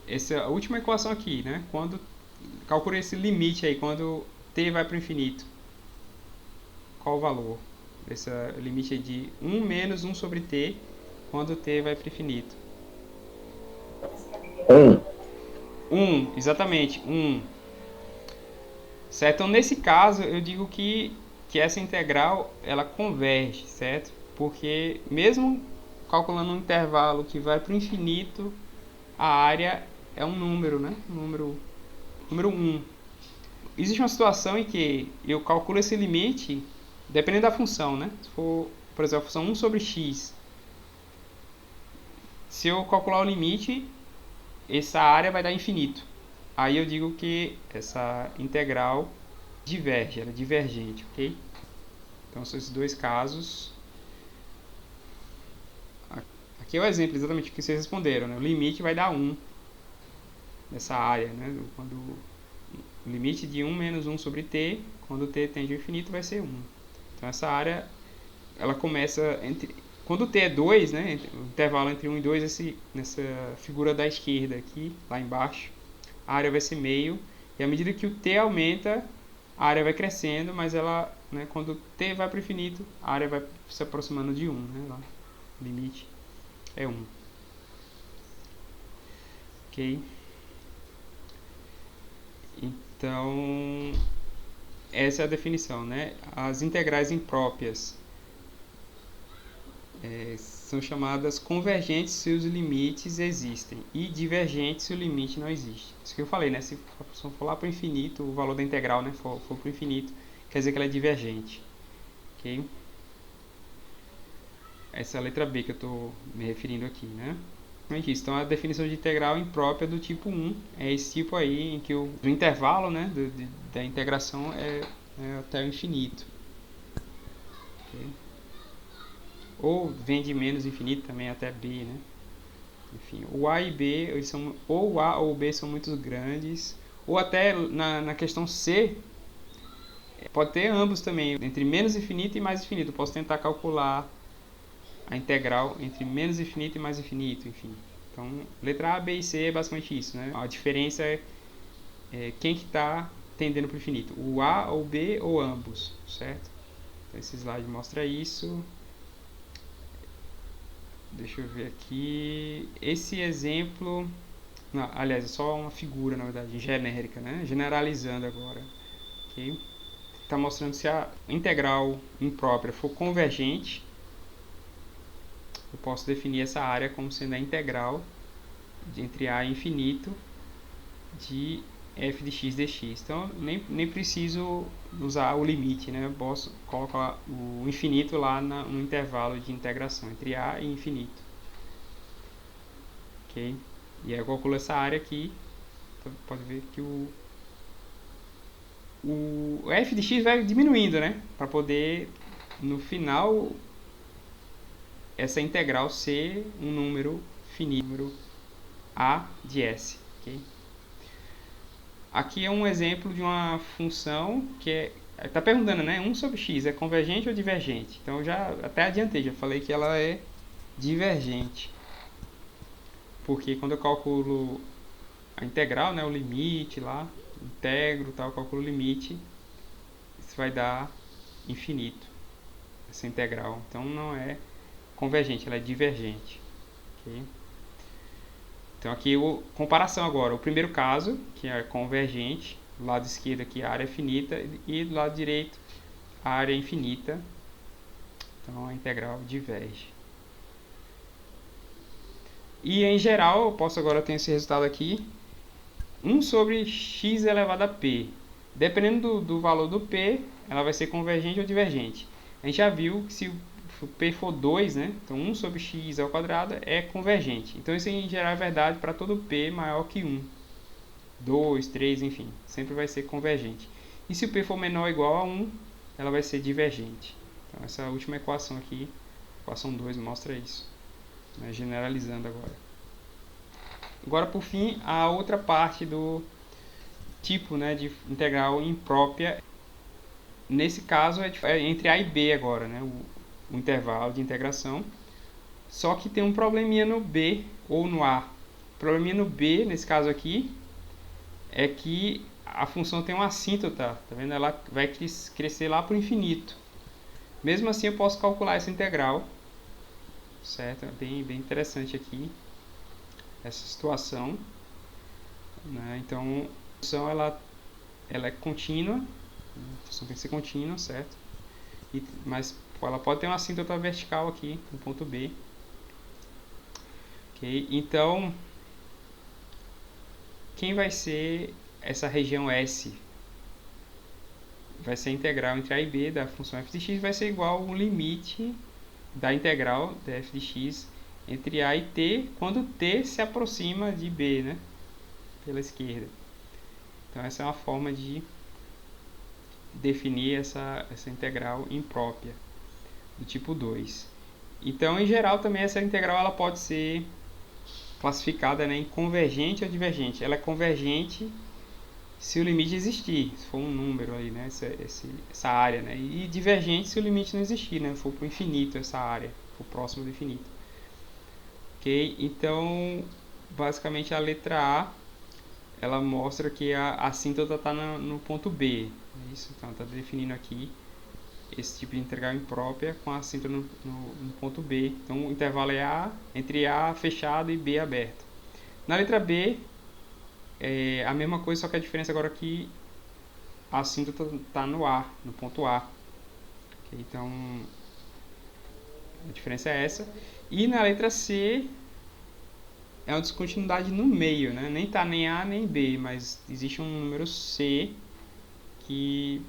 Essa é a última equação aqui, né? Quando calcula esse limite aí, quando t vai para o infinito. Qual o valor? Esse limite é de 1 menos 1 sobre t, quando t vai para o infinito. 1, exatamente, 1. Certo? Então, nesse caso, eu digo que essa integral, ela converge, certo? Porque mesmo calculando um intervalo que vai para o infinito, a área é um número, né? Número 1. Existe uma situação em que eu calculo esse limite dependendo da função, né? Se for, por exemplo, a função 1 sobre x. Se eu calcular o limite, essa área vai dar infinito. Aí eu digo que essa integral diverge, ela é divergente, ok? Então são esses dois casos. Aqui é o exemplo exatamente que vocês responderam, né? O limite vai dar 1 nessa área, né? Quando o limite de 1 menos 1 sobre t, quando t tende ao infinito, vai ser 1. Então essa área, ela começa entre... Quando t é 2, né, o intervalo entre 1 e 2, nessa figura da esquerda aqui, lá embaixo, a área vai ser meio, e à medida que o t aumenta, a área vai crescendo, mas ela, né, quando t vai para o infinito, a área vai se aproximando de 1, né, lá, o limite é 1. Ok? Então, essa é a definição, né? As integrais impróprias são chamadas convergentes se os limites existem e divergentes se o limite não existe. Isso que eu falei, né? Se a função for lá para o infinito, o valor da integral, né, for para o infinito, quer dizer que ela é divergente. Ok? Essa é a letra B que eu estou me referindo aqui, né? Então a definição de integral imprópria do tipo 1 é esse tipo aí em que o intervalo, né, da integração é até o infinito. Okay? Ou vem de menos infinito também até b, né? Enfim, o a e b, eles são, ou o a ou o b são muito grandes, ou até na questão C, pode ter ambos também, entre menos infinito e mais infinito. Eu posso tentar calcular a integral entre menos infinito e mais infinito, enfim. Então, letra A, B e C é basicamente isso, né? A diferença é quem que está tendendo para o infinito, o A ou o B ou ambos, certo? Então, esse slide mostra isso. Deixa eu ver aqui. Esse exemplo... Não, aliás, é só uma figura, na verdade, genérica, né? Generalizando agora. Ok? Está mostrando se a integral imprópria for convergente, eu posso definir essa área como sendo a integral entre a e infinito de f de x dx. Então, nem preciso usar o limite, né? Eu posso colocar o infinito lá no intervalo de integração entre a e infinito. Ok? E aí eu calculo essa área aqui. Então, pode ver que o f de x vai diminuindo, né? Para poder, no final, essa integral ser um número finito, número a de s. Okay? Aqui é um exemplo de uma função que está perguntando, né? 1 sobre x é convergente ou divergente? Então eu já até adiantei, já falei que ela é divergente. Porque quando eu calculo a integral, né, o limite lá, integro, tal, calculo o limite, isso vai dar infinito, essa integral. Então não é convergente, ela é divergente. Okay? Então aqui comparação agora, o primeiro caso, que é convergente, do lado esquerdo aqui a área é finita e do lado direito a área é infinita. Então a integral diverge. E em geral, eu posso agora ter esse resultado aqui, 1 sobre x elevado a p. Dependendo do valor do p, ela vai ser convergente ou divergente. A gente já viu que se o p for 2, né? Então 1 sobre x ao quadrado é convergente. Então isso em geral é verdade para todo p maior que 1. 2, 3, enfim. Sempre vai ser convergente. E se o p for menor ou igual a 1, ela vai ser divergente. Então essa última equação aqui, equação 2, mostra isso. Né? Generalizando agora. Agora, por fim, a outra parte do tipo, né, de integral imprópria. Nesse caso é entre a e b agora, né, o intervalo de integração. Só que tem um probleminha no b ou no a. O probleminha no b, nesse caso aqui, é que a função tem uma assíntota, tá vendo? Ela vai crescer lá para o infinito. Mesmo assim, eu posso calcular essa integral, certo? É bem interessante aqui essa situação, né? Então a função ela é contínua, a função tem que ser contínua, certo? Mas ela pode ter uma assíntota vertical aqui no ponto B. Ok? Então quem vai ser essa região S? Vai ser a integral entre a e b da função f de x, vai ser igual ao limite da integral da f de x entre a e t, quando t se aproxima de b, né? Pela esquerda. Então essa é uma forma de definir essa integral imprópria do tipo 2. Então, em geral, também essa integral ela pode ser classificada, né, em convergente ou divergente. Ela é convergente se o limite existir, se for um número aí, né, essa área, né, e divergente se o limite não existir, né, for para o infinito essa área, for próximo do infinito. Ok? Então, basicamente a letra A, ela mostra que a assíntota está no ponto B. É isso? Então, está definindo aqui esse tipo de integral imprópria com a assíntota no ponto B. Então, o intervalo é A, entre A fechado e B aberto. Na letra B, é a mesma coisa, só que a diferença agora é que a assíntota está no A, no ponto A. Okay? Então, a diferença é essa. E na letra C, é uma descontinuidade no meio, né? Nem está nem A nem B, mas existe um número C que,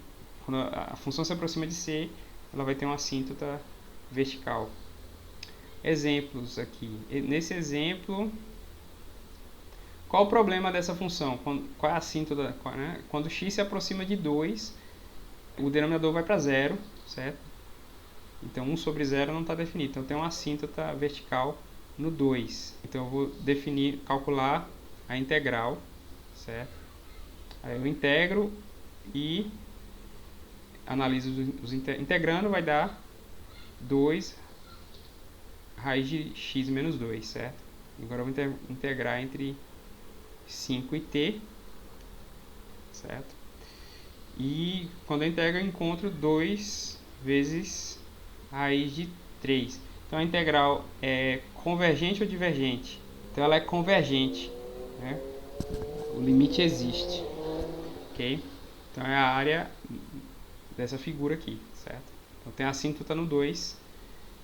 quando a função se aproxima de C, ela vai ter uma assíntota vertical. Exemplos aqui. Nesse exemplo, qual o problema dessa função? Qual é a assíntota? Né? Quando x se aproxima de 2, o denominador vai para zero, certo? Então 1 sobre 0 não está definido. Então tem uma assíntota vertical no 2. Então eu vou calcular a integral, certo? Aí eu integro e analiso integrando, vai dar 2 raiz de x menos 2, certo? Agora eu vou integrar entre 5 e t, certo? E quando eu integro eu encontro 2 vezes raiz de 3. Então a integral é convergente ou divergente? Então ela é convergente, né? O limite existe, ok? Então é a área dessa figura aqui, certo? Então tem a assíntota no 2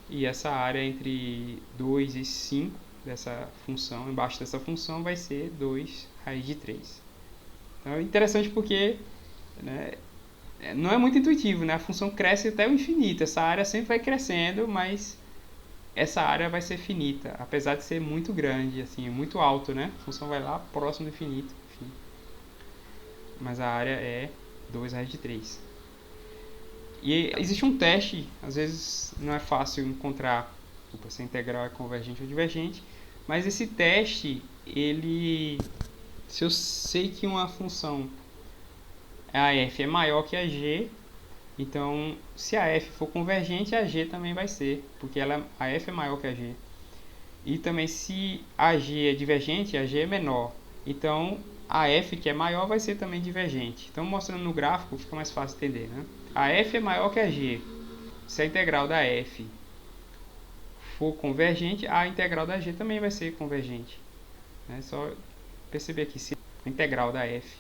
e essa área entre 2 e 5 dessa função, embaixo dessa função vai ser 2 raiz de 3. Então é interessante porque, né, não é muito intuitivo, né? A função cresce até o infinito, essa área sempre vai crescendo, mas essa área vai ser finita, apesar de ser muito grande, assim, muito alto, né? A função vai lá próximo do infinito, enfim. Mas a área é 2 raiz de 3. E existe um teste, às vezes não é fácil encontrar se a integral é convergente ou divergente, mas esse teste, se eu sei que uma função a f é maior que a g, então se a f for convergente, a g também vai ser, porque a f é maior que a g. E também se a g é divergente, a g é menor, então a f que é maior vai ser também divergente. Então mostrando no gráfico fica mais fácil entender, né? A f é maior que a g. Se a integral da f for convergente, a integral da g também vai ser convergente. É só perceber aqui, se a integral da f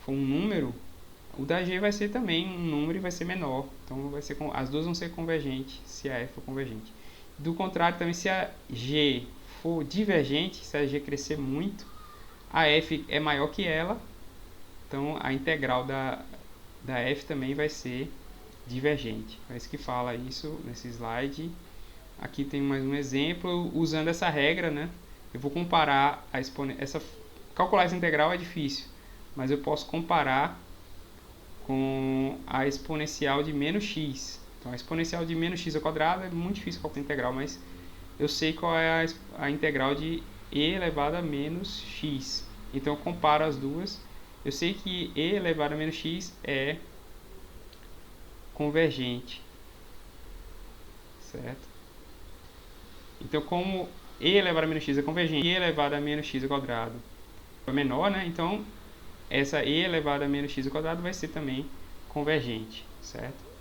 for um número, o da g vai ser também um número e vai ser menor. Então as duas vão ser convergentes se a f for convergente. Do contrário, também se a g for divergente, se a g crescer muito, a f é maior que ela, então a integral da f também vai ser divergente. É isso que fala isso nesse slide. Aqui tem mais um exemplo, usando essa regra, né? Eu vou comparar calcular essa integral é difícil, mas eu posso comparar com a exponencial de menos x. Então a exponencial de menos x ao quadrado é muito difícil calcular a integral, mas eu sei qual é a integral de e elevado a menos x. Então eu comparo as duas. Eu sei que e elevado a menos x é convergente, certo? Então, como e elevado a menos x é convergente, e elevado a menos x ao quadrado é menor, né? Então, essa e elevado a menos x ao quadrado vai ser também convergente, certo?